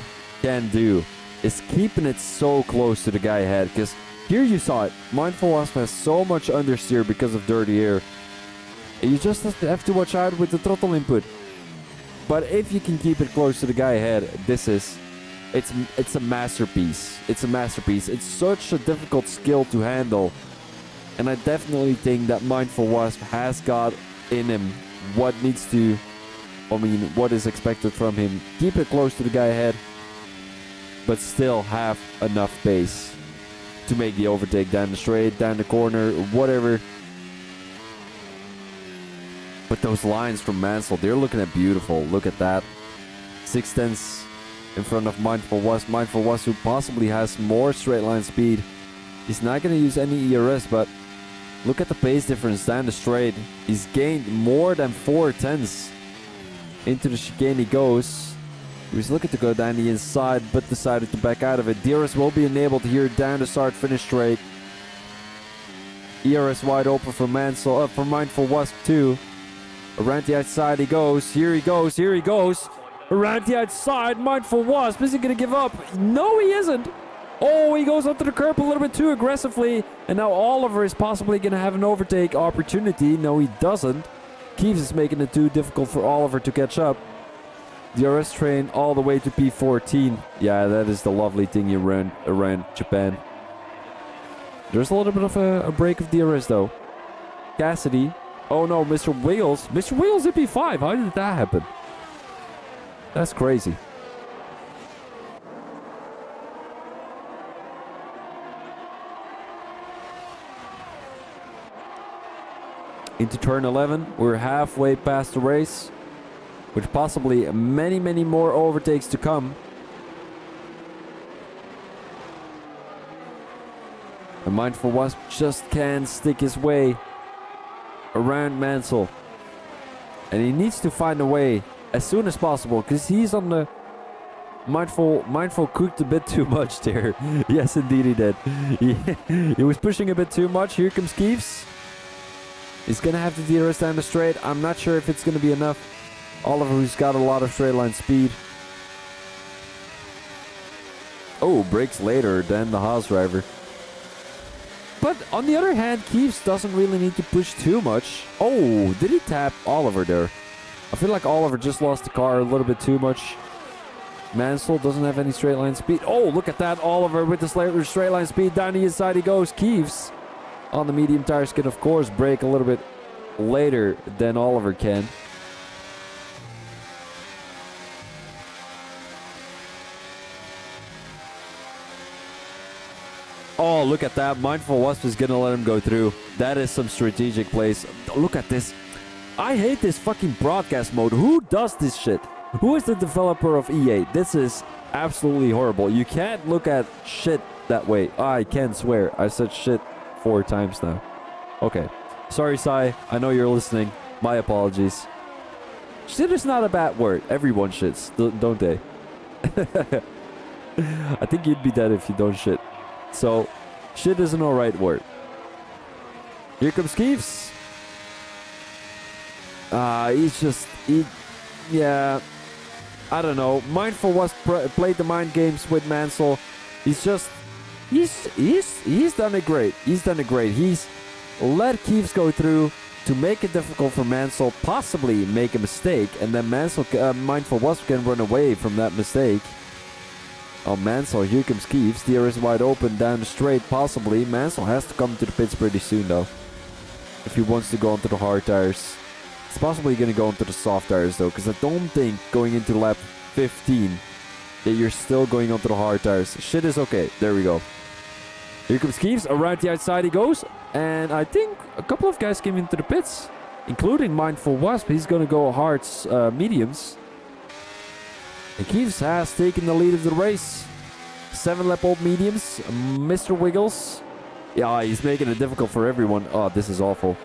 [SPEAKER 1] can do, is keeping it so close to the guy ahead. Because here you saw it. Mindful Wasp has so much understeer because of dirty air. You just have to watch out with the throttle input. But if you can keep it close to the guy ahead, it's a masterpiece. It's a masterpiece. It's such a difficult skill to handle. And I definitely think that Mindful Wasp has got in him what is expected from him. Keep it close to the guy ahead, but still have enough pace to make the overtake down the straight, down the corner, whatever. But those lines from Mansell, they're looking at beautiful. Look at that. 6/10 in front of Mindful Wasp. Mindful Wasp, who possibly has more straight line speed. He's not going to use any ERS, but look at the pace difference down the straight. He's gained more than 4/10. Into the chicane he goes. He was looking to go down the inside, but decided to back out of it. DRS will be enabled here down the start-finish straight. ERS wide open for Mansell, for Mindful Wasp too. Around the outside he goes. Here he goes. Here he goes. Around the outside, Mindful Wasp. Is he going to give up? No, he isn't. Oh, he goes onto the curb a little bit too aggressively. And now Oliver is possibly going to have an overtake opportunity. No, he doesn't. Keeves is making it too difficult for Oliver to catch up. DRS train all the way to P14. Yeah, that is the lovely thing around Japan. There's a little bit of a break of DRS though. Cassidy. Oh no, Mr. Wiggles. Mr. Wiggles in P5. How did that happen? That's crazy. Into turn 11, we're halfway past the race, with possibly many more overtakes to come. And Mindful Wasp just can't stick his way around Mansell. And he needs to find a way as soon as possible, because he's on the... Mindful cooked a bit too much there. Yes, indeed he did. He was pushing a bit too much. Here comes Keeves. He's going to have the DRS down the straight. I'm not sure if it's going to be enough. Oliver, who's got a lot of straight line speed. Oh, brakes later than the Haas driver. But on the other hand, Keeves doesn't really need to push too much. Oh, did he tap Oliver there? I feel like Oliver just lost the car a little bit too much. Mansell doesn't have any straight line speed. Oh, look at that. Oliver with the straight line speed. Down the inside he goes. Keeves on the medium tires can, of course, brake a little bit later than Oliver can. Oh, look at that. Mindful Wasp is going to let him go through. That is some strategic plays. Look at this. I hate this fucking broadcast mode. Who does this shit? Who is the developer of EA? This is absolutely horrible. You can't look at shit that way. I can swear. I said shit 4 times now. Okay. Sorry, Sai. I know you're listening. My apologies. Shit is not a bad word. Everyone shits, don't they? I think you'd be dead if you don't shit. So, shit is an alright word. Here comes Keeves. Yeah. I don't know. Mindful was played the mind games with Mansell. He's done it great. He's done it great. He's let Keeves go through to make it difficult for Mansell, possibly make a mistake, and then Mindful Wasp can run away from that mistake. Oh, Mansell, here comes Keeves. DRS wide open down the straight, possibly. Mansell has to come to the pits pretty soon, though, if he wants to go onto the hard tires. It's possibly going to go onto the soft tires, though, because I don't think going into lap 15 that you're still going onto the hard tires. Shit is okay. There we go. Here comes Keeves. Around the outside he goes. And I think a couple of guys came into the pits, including Mindful Wasp. He's going to go hards, mediums. And Keeves has taken the lead of the race. 7-lap-old mediums. Mr. Wiggles. Yeah, he's making it difficult for everyone. Oh, this is awful.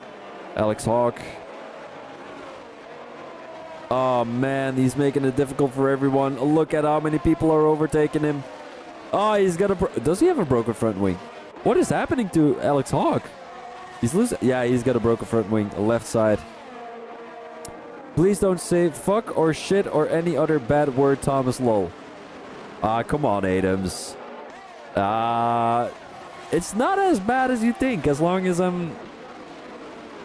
[SPEAKER 1] Alex Hawk. Oh, man, he's making it difficult for everyone. Look at how many people are overtaking him. Oh, he's got a... Does he have a broken front wing? What is happening to Alex Hawk? He's losing... Yeah, he's got a broken front wing. Left side. Please don't say fuck or shit or any other bad word, Thomas Lowell. Ah, come on, Adams. It's not as bad as you think, as long as I'm...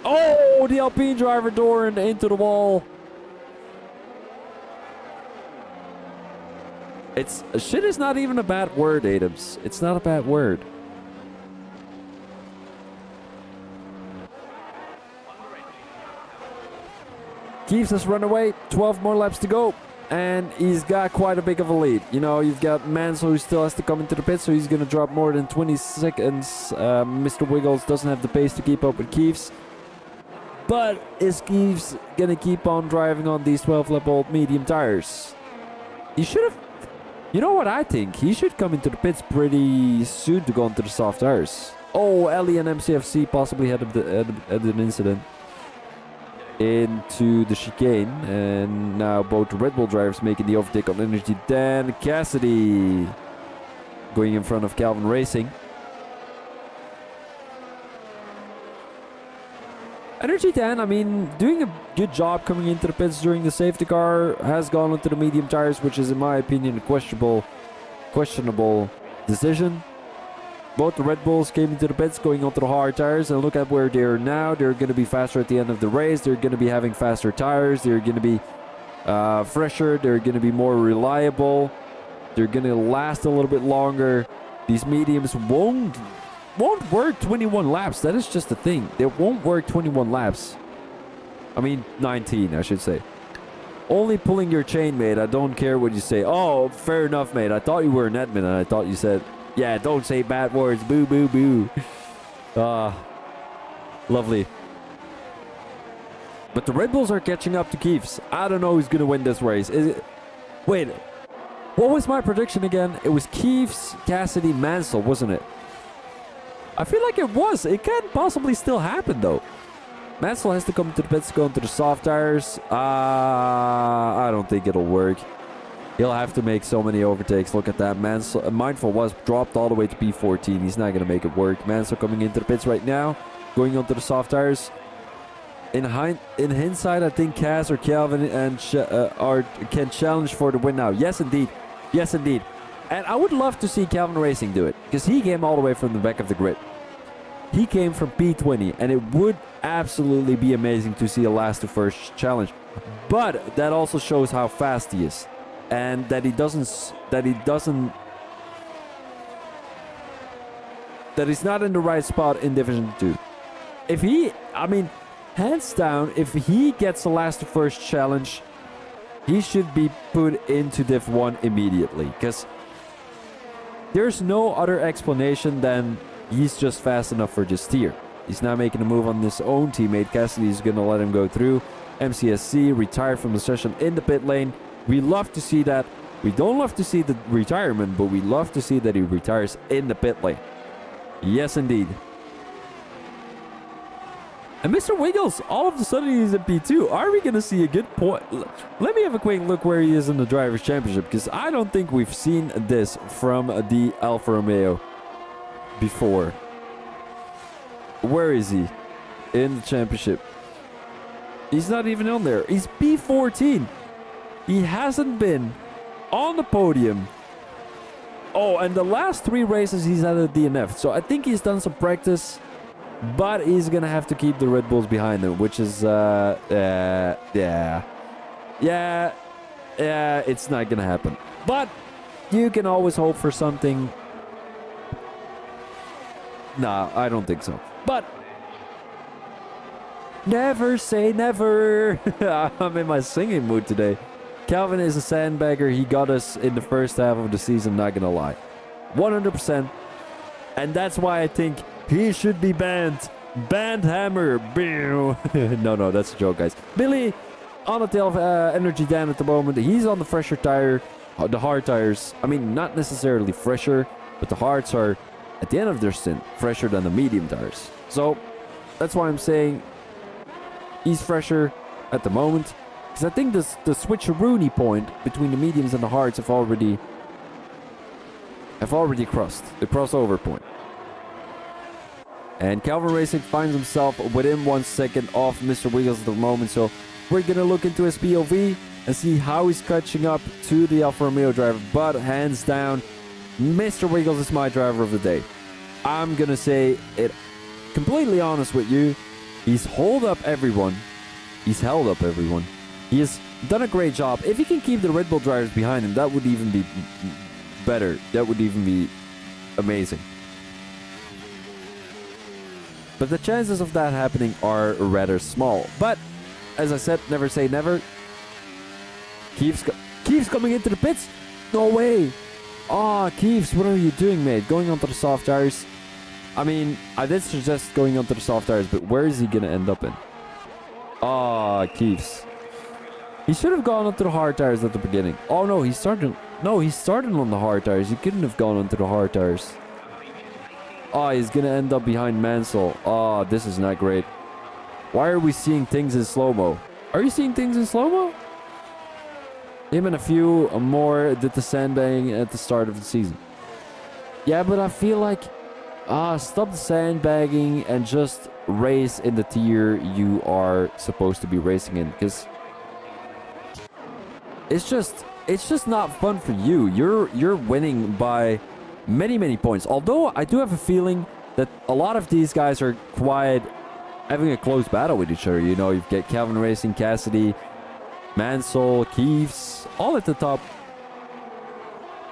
[SPEAKER 1] Oh, the Alpine driver door and into the wall. It's... Shit is not even a bad word, Adams. It's not a bad word. Keeves has run away. 12 more laps to go. And he's got quite a big of a lead. You know, you've got Mansell who still has to come into the pit, so he's going to drop more than 20 seconds. Mr. Wiggles doesn't have the pace to keep up with Keeves. But is Keeves going to keep on driving on these 12-lap-old medium tires? He should have... You know what I think? He should come into the pits pretty soon to go into the soft tires. Oh, Ellie and MCFC possibly had an incident into the chicane, and now both Red Bull drivers making the overtake on Energy Dan. Cassidy going in front of Calvin Racing. Energy Dan, I mean, doing a good job coming into the pits during the safety car, has gone into the medium tires, which is in my opinion a questionable decision. Both the Red Bulls came into the pits going onto the hard tires, and look at where they are now. They're going to be faster at the end of the race. They're going to be having faster tires. They're going to be fresher. They're going to be more reliable. They're going to last a little bit longer. These mediums won't work 21 laps. That is just the thing. They won't work 21 laps. I mean, 19, I should say. Only pulling your chain, mate. I don't care what you say. Oh, fair enough, mate. I thought you were an admin, and I thought you said... Yeah, don't say bad words. Boo, boo, boo. Lovely. But the Red Bulls are catching up to Keeves. I don't know who's going to win this race. Wait, what was my prediction again? It was Keeves, Cassidy, Mansell, wasn't it? I feel like it was. It can't possibly still happen, though. Mansell has to come to the pits, go into the soft tires. I don't think it'll work. He'll have to make so many overtakes. Look at that. Mindful was dropped all the way to P14. He's not going to make it work. Mansell coming into the pits right now. Going onto the soft tires. In hindsight, I think Cass or Calvin and can challenge for the win now. Yes, indeed. Yes, indeed. And I would love to see Calvin Racing do it. Because he came all the way from the back of the grid. He came from P20. And it would absolutely be amazing to see a last to first challenge. But that also shows how fast he is. And that he's not in the right spot in Division 2. If he, I mean, hands down, if he gets the last to first challenge, he should be put into Div 1 immediately. Because there's no other explanation than he's just fast enough for this tier. He's now making a move on his own teammate. Cassidy is going to let him go through. MCSC retired from the session in the pit lane. We love to see that. We don't love to see the retirement, but we love to see that he retires in the pit lane. Yes, indeed. And Mr. Wiggles, all of a sudden he's in P2. Are we going to see a good point? Let me have a quick look where he is in the Drivers' Championship, because I don't think we've seen this from the Alfa Romeo before. Where is he in the championship? He's not even on there. He's P14. He hasn't been on the podium. Oh, and the last 3 races he's had a DNF. So I think he's done some practice. But he's going to have to keep the Red Bulls behind him. Which is, yeah, it's not going to happen. But you can always hope for something. Nah, I don't think so. But never say never. I'm in my singing mood today. Calvin is a sandbagger. He got us in the first half of the season, not gonna lie. 100%. And that's why I think he should be banned. Banned hammer. No, that's a joke, guys. Billy on the tail of Energy Dan at the moment. He's on the fresher tire. The hard tires, I mean, not necessarily fresher, but the hards are, at the end of their stint, fresher than the medium tires. So that's why I'm saying he's fresher at the moment. Because I think the switcheroonie point between the mediums and the hards have already crossed. The crossover point. And Calvin Racing finds himself within 1 second of Mr. Wiggles at the moment. So we're going to look into his POV and see how he's catching up to the Alfa Romeo driver. But hands down, Mr. Wiggles is my driver of the day. I'm going to say it completely honest with you. He's held up everyone. He has done a great job. If he can keep the Red Bull drivers behind him, that would even be better. That would even be amazing. But the chances of that happening are rather small. But, as I said, never say never. Keeves coming into the pits? No way. Ah, Keeves, what are you doing, mate? Going onto the soft tires. I mean, I did suggest going onto the soft tires, but where is he going to end up in? Ah, Keeves. He should have gone onto the hard tires at the beginning. Oh, no, he started on the hard tires. He couldn't have gone onto the hard tires. Oh, he's going to end up behind Mansell. Oh, this is not great. Why are we seeing things in slow-mo? Are you seeing things in slow-mo? Him and a few more did the sandbagging at the start of the season. Yeah, but I feel like... stop the sandbagging and just race in the tier you are supposed to be racing in. Because... It's just not fun for you. You're winning by many points. Although I do have a feeling that a lot of these guys are quite having a close battle with each other. You know, you get Calvin Racing, Cassidy, Mansell, Keeves, all at the top.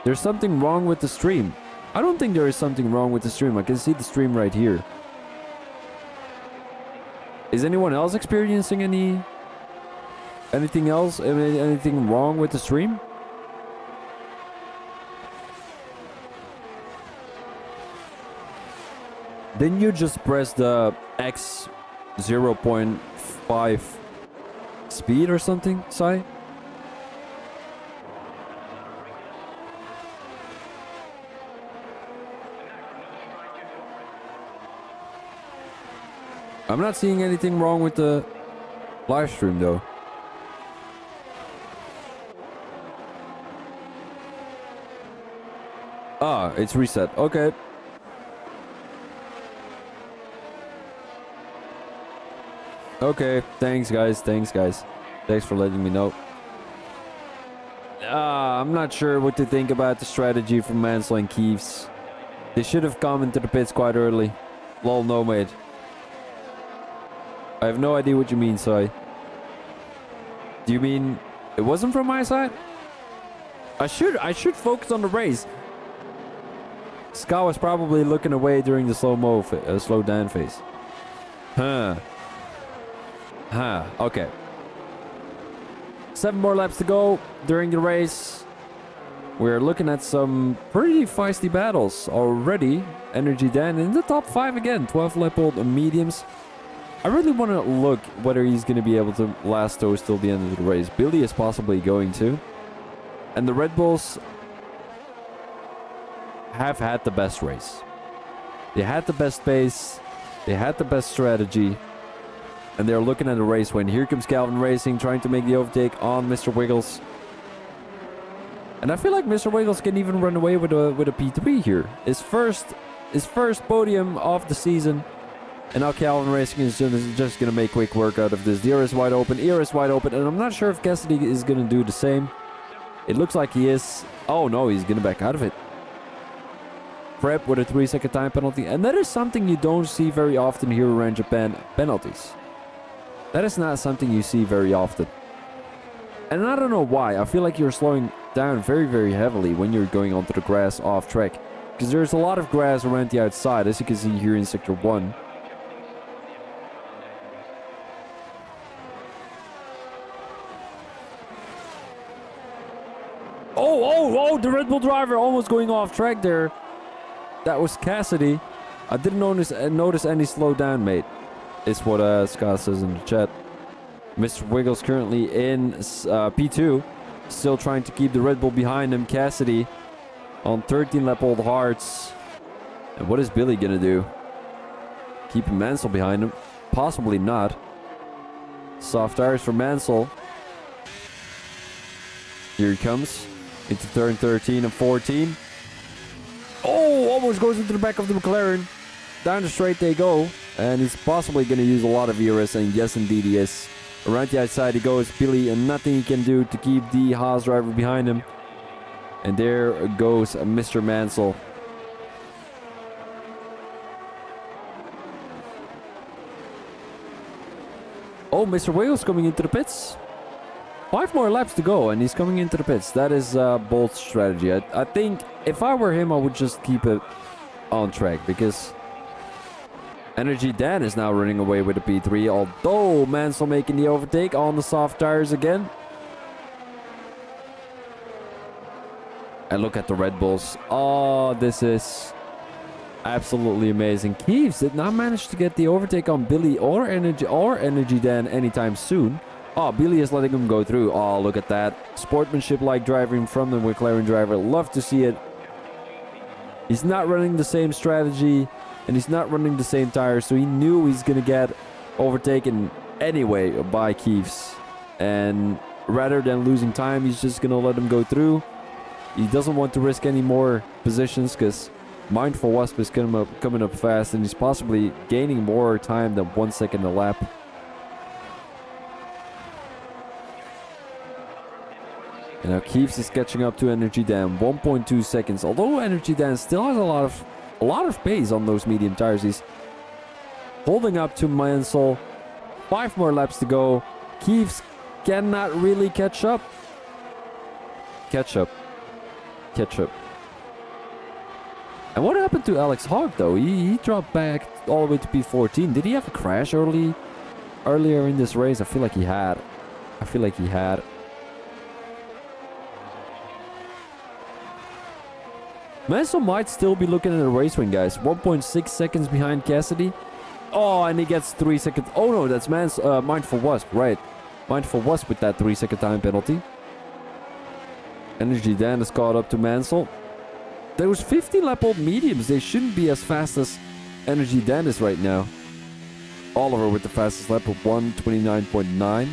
[SPEAKER 1] There's something wrong with the stream. I don't think there is something wrong with the stream. I can see the stream right here. Is anyone else experiencing anything else? Anything wrong with the stream? Didn't you just press the X 0.5 speed or something, Sai? I'm not seeing anything wrong with the live stream though. Ah, it's reset. Okay. Okay, thanks guys. Thanks for letting me know. I'm not sure what to think about the strategy from Mansell and Keeves. They should have come into the pits quite early. Lol, no mate. I have no idea what you mean, Sai. Do you mean it wasn't from my side? I should focus on the race. Ska was probably looking away during the slow down phase. Okay. 7 more laps to go during the race. We're looking at some pretty feisty battles already. Energy Dan in the top 5 again. 12 lap old mediums. I really want to look whether he's going to be able to last those till the end of the race. Billy is possibly going to. And the Red Bulls have had the best race. They had the best pace. They had the best strategy. And they're looking at a race win. Here comes Calvin Racing trying to make the overtake on Mr. Wiggles. And I feel like Mr. Wiggles can even run away with a P3 here. His first podium of the season. And now Calvin Racing is just going to make quick work out of this. The ear is wide open. And I'm not sure if Cassidy is going to do the same. It looks like he is. Oh no, he's going to back out of it. Prep with a 3-second time penalty. And that is something you don't see very often here around Japan. Penalties. That is not something you see very often. And I don't know why. I feel like you're slowing down very heavily when you're going onto the grass off track. Because there's a lot of grass around the outside, as you can see here in Sector 1. Oh, the Red Bull driver almost going off track there. That was Cassidy. I didn't notice any slowdown, mate. Is what Scott says in the chat. Mr. Wiggles currently in P2. still trying to keep the Red Bull behind him. Cassidy on 13 lap old hards. And what is Billy going to do? Keeping Mansell behind him? Possibly not. Soft tires for Mansell. Here he comes. Into turn 13 and 14. Oh, almost goes into the back of the McLaren. Down the straight they go. And he's possibly going to use a lot of ERS. And yes, indeed he is. Around the outside he goes. Billy, and nothing he can do to keep the Haas driver behind him. And there goes Mr. Mansell. Oh, Mr. Wales coming into the pits. 5 more laps to go and he's coming into the pits. That is a bold strategy. I think if I were him, I would just keep it on track because Energy Dan is now running away with the P3. Although Mansell making the overtake on the soft tires again. And look at the Red Bulls. Oh, this is absolutely amazing. Keeves did not manage to get the overtake on Billy or Energy Dan anytime soon. Oh, Billy is letting him go through. Oh, look at that. Sportsmanship-like driving from the McLaren driver. Love to see it. He's not running the same strategy and he's not running the same tires, so he knew he's going to get overtaken anyway by Keeves. And rather than losing time, he's just going to let him go through. He doesn't want to risk any more positions because Mindful Wasp is coming up fast and he's possibly gaining more time than 1 second a lap. And now Keeves is catching up to Energy Dan, 1.2 seconds. Although Energy Dan still has a lot of pace on those medium tires. He's holding up to Mansell. 5 more laps to go. Keeves cannot really catch up. Catch up. And what happened to Alex Hogg though? He dropped back all the way to P14. Did he have a crash earlier in this race? I feel like he had. Mansell might still be looking at a race win, guys. 1.6 seconds behind Cassidy. Oh, and he gets 3 seconds. Oh no, that's Mindful Wasp, right. Mindful Wasp with that 3-second time penalty. Energy Dan is caught up to Mansell. Those 50 lap old mediums, they shouldn't be as fast as Energy Dan is right now. Oliver with the fastest lap of 1:29.9.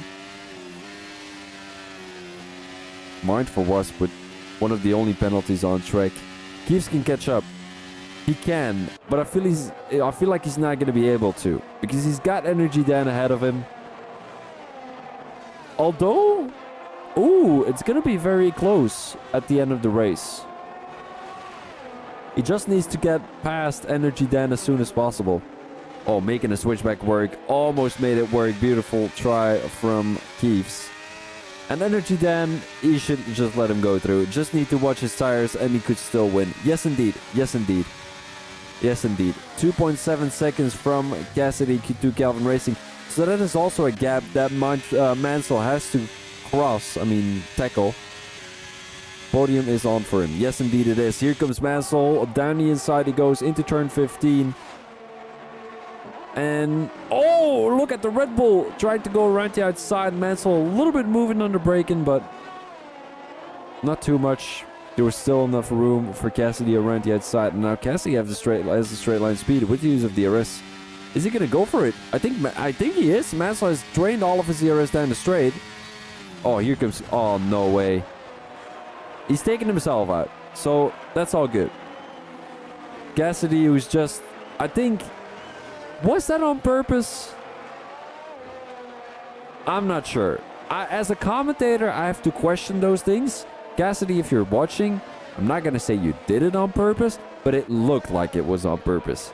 [SPEAKER 1] Mindful Wasp with one of the only penalties on track. Keeves can catch up. He can, but I feel like he's not going to be able to because he's got Energy Dan ahead of him. Although, it's going to be very close at the end of the race. He just needs to get past Energy Dan as soon as possible. Oh, making a switchback work. Almost made it work. Beautiful try from Keeves. And Energy Dan, he should just let him go through. Just need to watch his tires and he could still win. Yes, indeed. 2.7 seconds from Cassidy to Calvin Racing. So that is also a gap that Mansell has to tackle. Podium is on for him. Yes, indeed it is. Here comes Mansell. Down the inside he goes into turn 15. And, look at the Red Bull trying to go around the outside. Mansell a little bit moving under braking, but not too much. There was still enough room for Cassidy around the outside. And now Cassidy has the straight line speed with the use of DRS. Is he going to go for it? I think he is. Mansell has drained all of his DRS down the straight. Oh, here comes... Oh, no way. He's taking himself out. So, that's all good. Cassidy, who's just... I think... Was that on purpose? I'm not sure. As a commentator, I have to question those things. Cassidy, if you're watching, I'm not going to say you did it on purpose, but it looked like it was on purpose.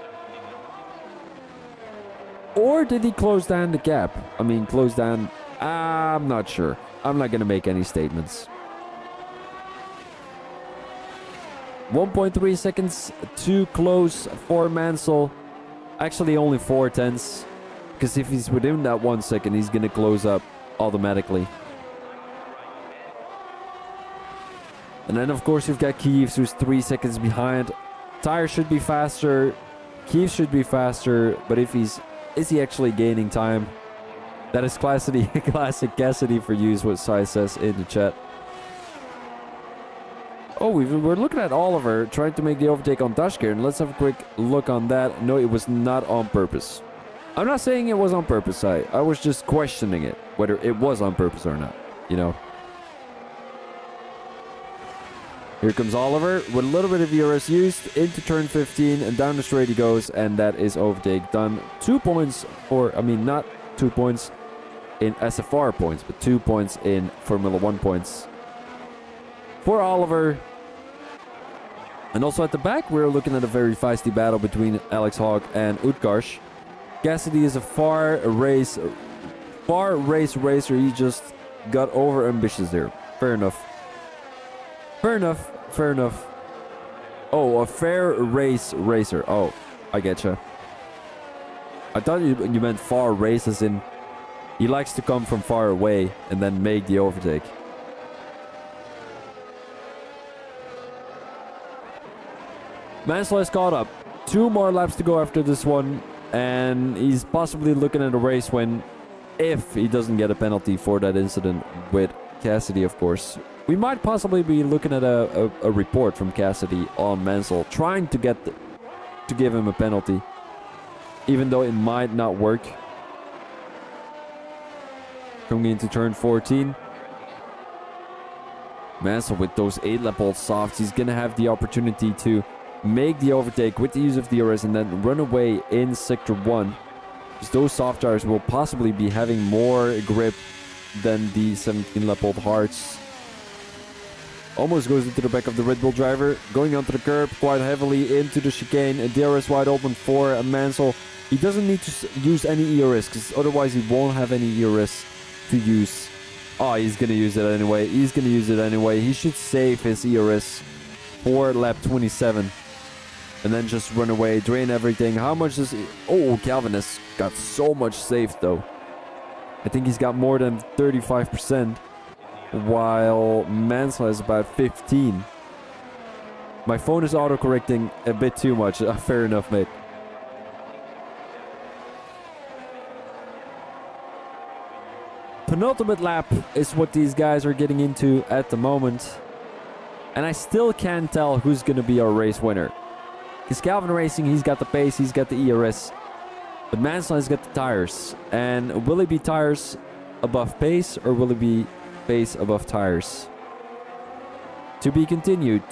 [SPEAKER 1] Or did he close down the gap? Close down... I'm not sure. I'm not going to make any statements. 1.3 seconds too close for Mansell. Actually, only 4/10. Because if he's within that 1 second, he's going to close up automatically. And then, of course, you've got Keeves, who's 3 seconds behind. Tire should be faster. Keeves should be faster. But is he actually gaining time? That is classic Cassidy for use, what Sai says in the chat. Oh, we're looking at Oliver trying to make the overtake on Dashkir, and let's have a quick look on that. No, it was not on purpose. I'm not saying it was on purpose. I was just questioning it, whether it was on purpose or not, you know. Here comes Oliver with a little bit of ERS used into turn 15, and down the straight he goes, and that is overtake done. 2 points for, I mean, not 2 points in SFR points, but 2 points in Formula 1 points for Oliver. And also at the back, we're looking at a very feisty battle between Alex Hogg and Utkarsh. Cassidy is a far race racer. He just got over ambitious there. Fair enough. Fair enough. Oh, a fair race racer. Oh, I getcha. I thought you meant far race as in he likes to come from far away and then make the overtake. Mansell has caught up. 2 more laps to go after this one, and he's possibly looking at a race win if he doesn't get a penalty for that incident with Cassidy, of course. We might possibly be looking at a report from Cassidy on Mansell, trying to give him a penalty, even though it might not work. Coming into turn 14. Mansell with those 8-lap-old softs, he's going to have the opportunity to make the overtake with the use of DRS and then run away in Sector 1. Because those soft tires will possibly be having more grip than the 17-lap-old hards. Almost goes into the back of the Red Bull driver, going onto the curb quite heavily into the chicane. DRS wide open for Mansell. He doesn't need to use any ERS, because otherwise he won't have any ERS to use. Oh, he's going to use it anyway. He should save his ERS for lap 27. And then just run away, drain everything. How much is... Oh, Calvin has got so much saved, though. I think he's got more than 35%. While Mansell has about 15. My phone is auto-correcting a bit too much. Fair enough, mate. Penultimate lap is what these guys are getting into at the moment. And I still can't tell who's going to be our race winner. Because Calvin Racing, he's got the pace, he's got the ERS. But Mansell has got the tires. And will it be tires above pace, or will it be pace above tires? To be continued.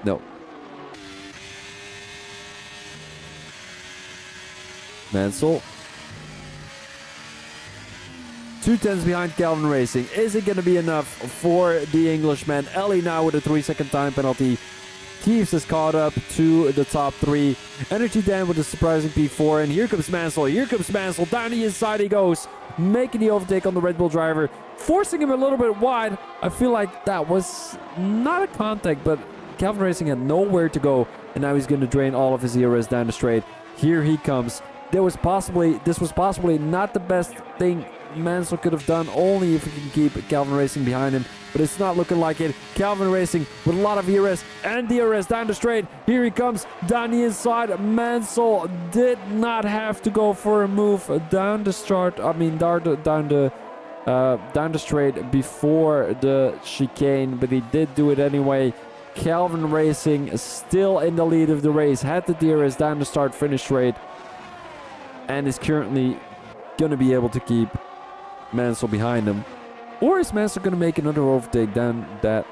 [SPEAKER 1] No. Mansell. 2 tenths behind Calvin Racing. Is it going to be enough for the Englishman? Ellie now with a 3-second time penalty. Keeves has caught up to the top 3. Energy Dan with a surprising P4. And here comes Mansell. Down the inside he goes. Making the overtake on the Red Bull driver. Forcing him a little bit wide. I feel like that was not a contact, but Calvin Racing had nowhere to go. And now he's going to drain all of his ERS down the straight. Here he comes. This was possibly not the best thing Mansell could have done, only if he can keep Calvin Racing behind him, but it's not looking like it. Calvin Racing with a lot of ERS and DRS down the straight. Here he comes down the inside. Mansell did not have to go for a move down the straight before the chicane, but he did do it anyway. Calvin Racing still in the lead of the race, had the DRS down the start-finish straight, and is currently going to be able to keep Mansell behind him. Or is Mansell going to make another overtake down that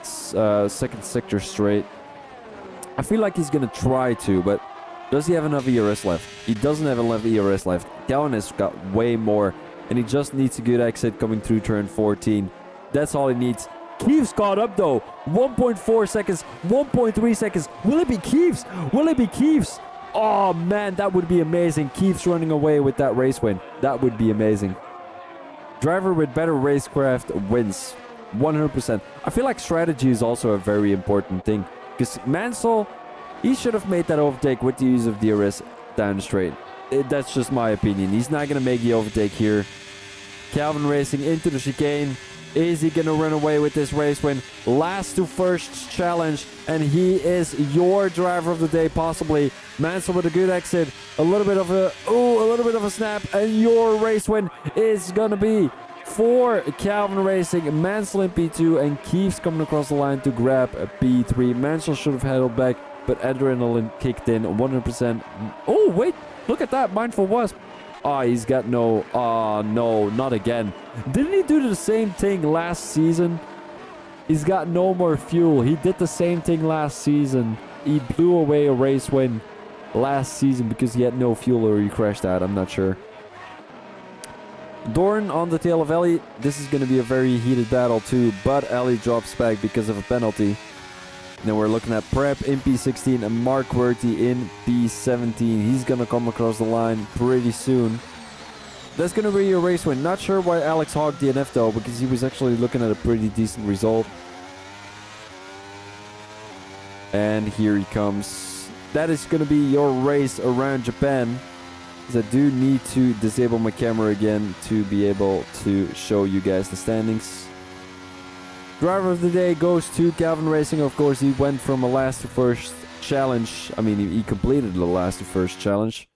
[SPEAKER 1] second sector straight? I feel like he's going to try to, but does he have enough ERS left? He doesn't have enough ERS left. Calvin has got way more, and he just needs a good exit coming through turn 14. That's all he needs. Keeves caught up though. 1.4 seconds, 1.3 seconds. Will it be Keeves? Oh man, that would be amazing. Keeves running away with that race win. That would be amazing. Driver with better racecraft wins. 100%. I feel like strategy is also a very important thing. Because Mansell, he should have made that overtake with the use of DRS down the straight. That's just my opinion. He's not going to make the overtake here. Calvin Racing into the chicane. Is he going to run away with this race win? Last to first challenge, and he is your driver of the day, possibly. Mansell with a good exit, a little bit of a snap, and your race win is going to be for Calvin Racing. Mansell in P2 and Keeves coming across the line to grab a P3. Mansell should have held back, but adrenaline kicked in 100%. Oh, wait. Look at that. Mindful Wasp. Oh, he's got no... Oh, no. Not again. Didn't he do the same thing last season? He's got no more fuel. He did the same thing last season. He blew away a race win last season because he had no fuel or he crashed out. I'm not sure. Dorn on the tail of Ellie. This is going to be a very heated battle too, but Ellie drops back because of a penalty. Then we're looking at Prep in P16 and Mark Werty in P17. He's going to come across the line pretty soon. That's going to be a race win. Not sure why Alex Hogg DNF though, because he was actually looking at a pretty decent result. And here he comes. That is going to be your race around Japan. Because I do need to disable my camera again to be able to show you guys the standings. Driver of the day goes to Calvin Racing. Of course, he went from a last to first challenge. I mean, he completed the last to first challenge.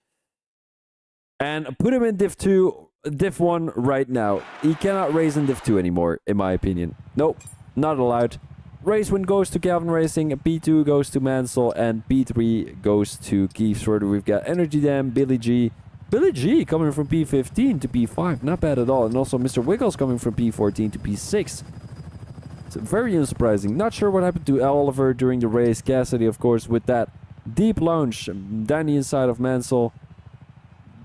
[SPEAKER 1] And put him in Div 2, Div 1 right now. He cannot race in Div 2 anymore, in my opinion. Nope, not allowed. Race win goes to Calvin Racing, P2 goes to Mansell, and P3 goes to Keeves. Further, we've got Energy Dam, Billy G. Billy G coming from P15 to P5, not bad at all. And also Mr. Wiggles coming from P14 to P6. It's very unsurprising. Not sure what happened to Oliver during the race. Cassidy, of course, with that deep launch down the inside of Mansell.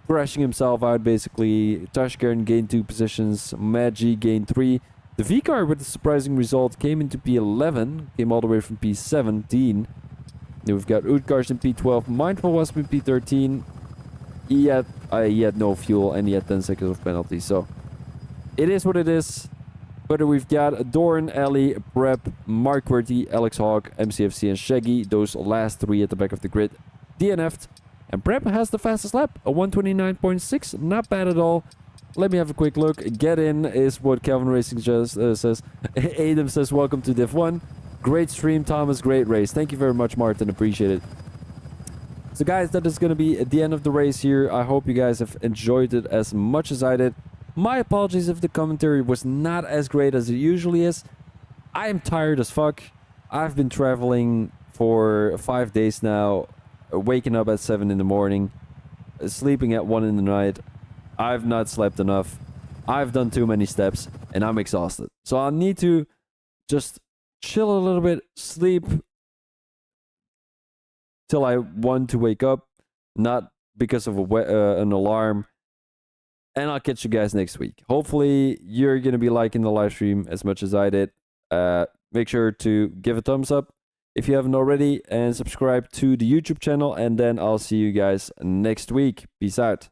[SPEAKER 1] Crashing himself out, basically. Tashkern gained 2 positions. Magi gained 3. The V-car with a surprising result came into P11. Came all the way from P17. Then we've got Utkarsh in P12. Mindful Wasp in P13. He had no fuel and he had 10 seconds of penalty. So it is what it is. But we've got Dorn, Ellie, Prep, Mark Werty, Alex Hogg, MCFC and Shaggy. Those last 3 at the back of the grid DNF'd. And Prep has the fastest lap, a 129.6. Not bad at all. Let me have a quick look. Get in is what Calvin Racing just says. Adam says, welcome to Div 1. Great stream, Thomas. Great race. Thank you very much, Martin. Appreciate it. So guys, that is going to be at the end of the race here. I hope you guys have enjoyed it as much as I did. My apologies if the commentary was not as great as it usually is. I am tired as fuck. I've been traveling for 5 days now. Waking up at 7 in the morning. Sleeping at 1 in the night. I've not slept enough. I've done too many steps. And I'm exhausted. So I need to just chill a little bit. Sleep till I want to wake up. Not because of an alarm. And I'll catch you guys next week. Hopefully you're going to be liking the live stream as much as I did. Make sure to give a thumbs up if you haven't already. And subscribe to the YouTube channel. And then I'll see you guys next week. Peace out.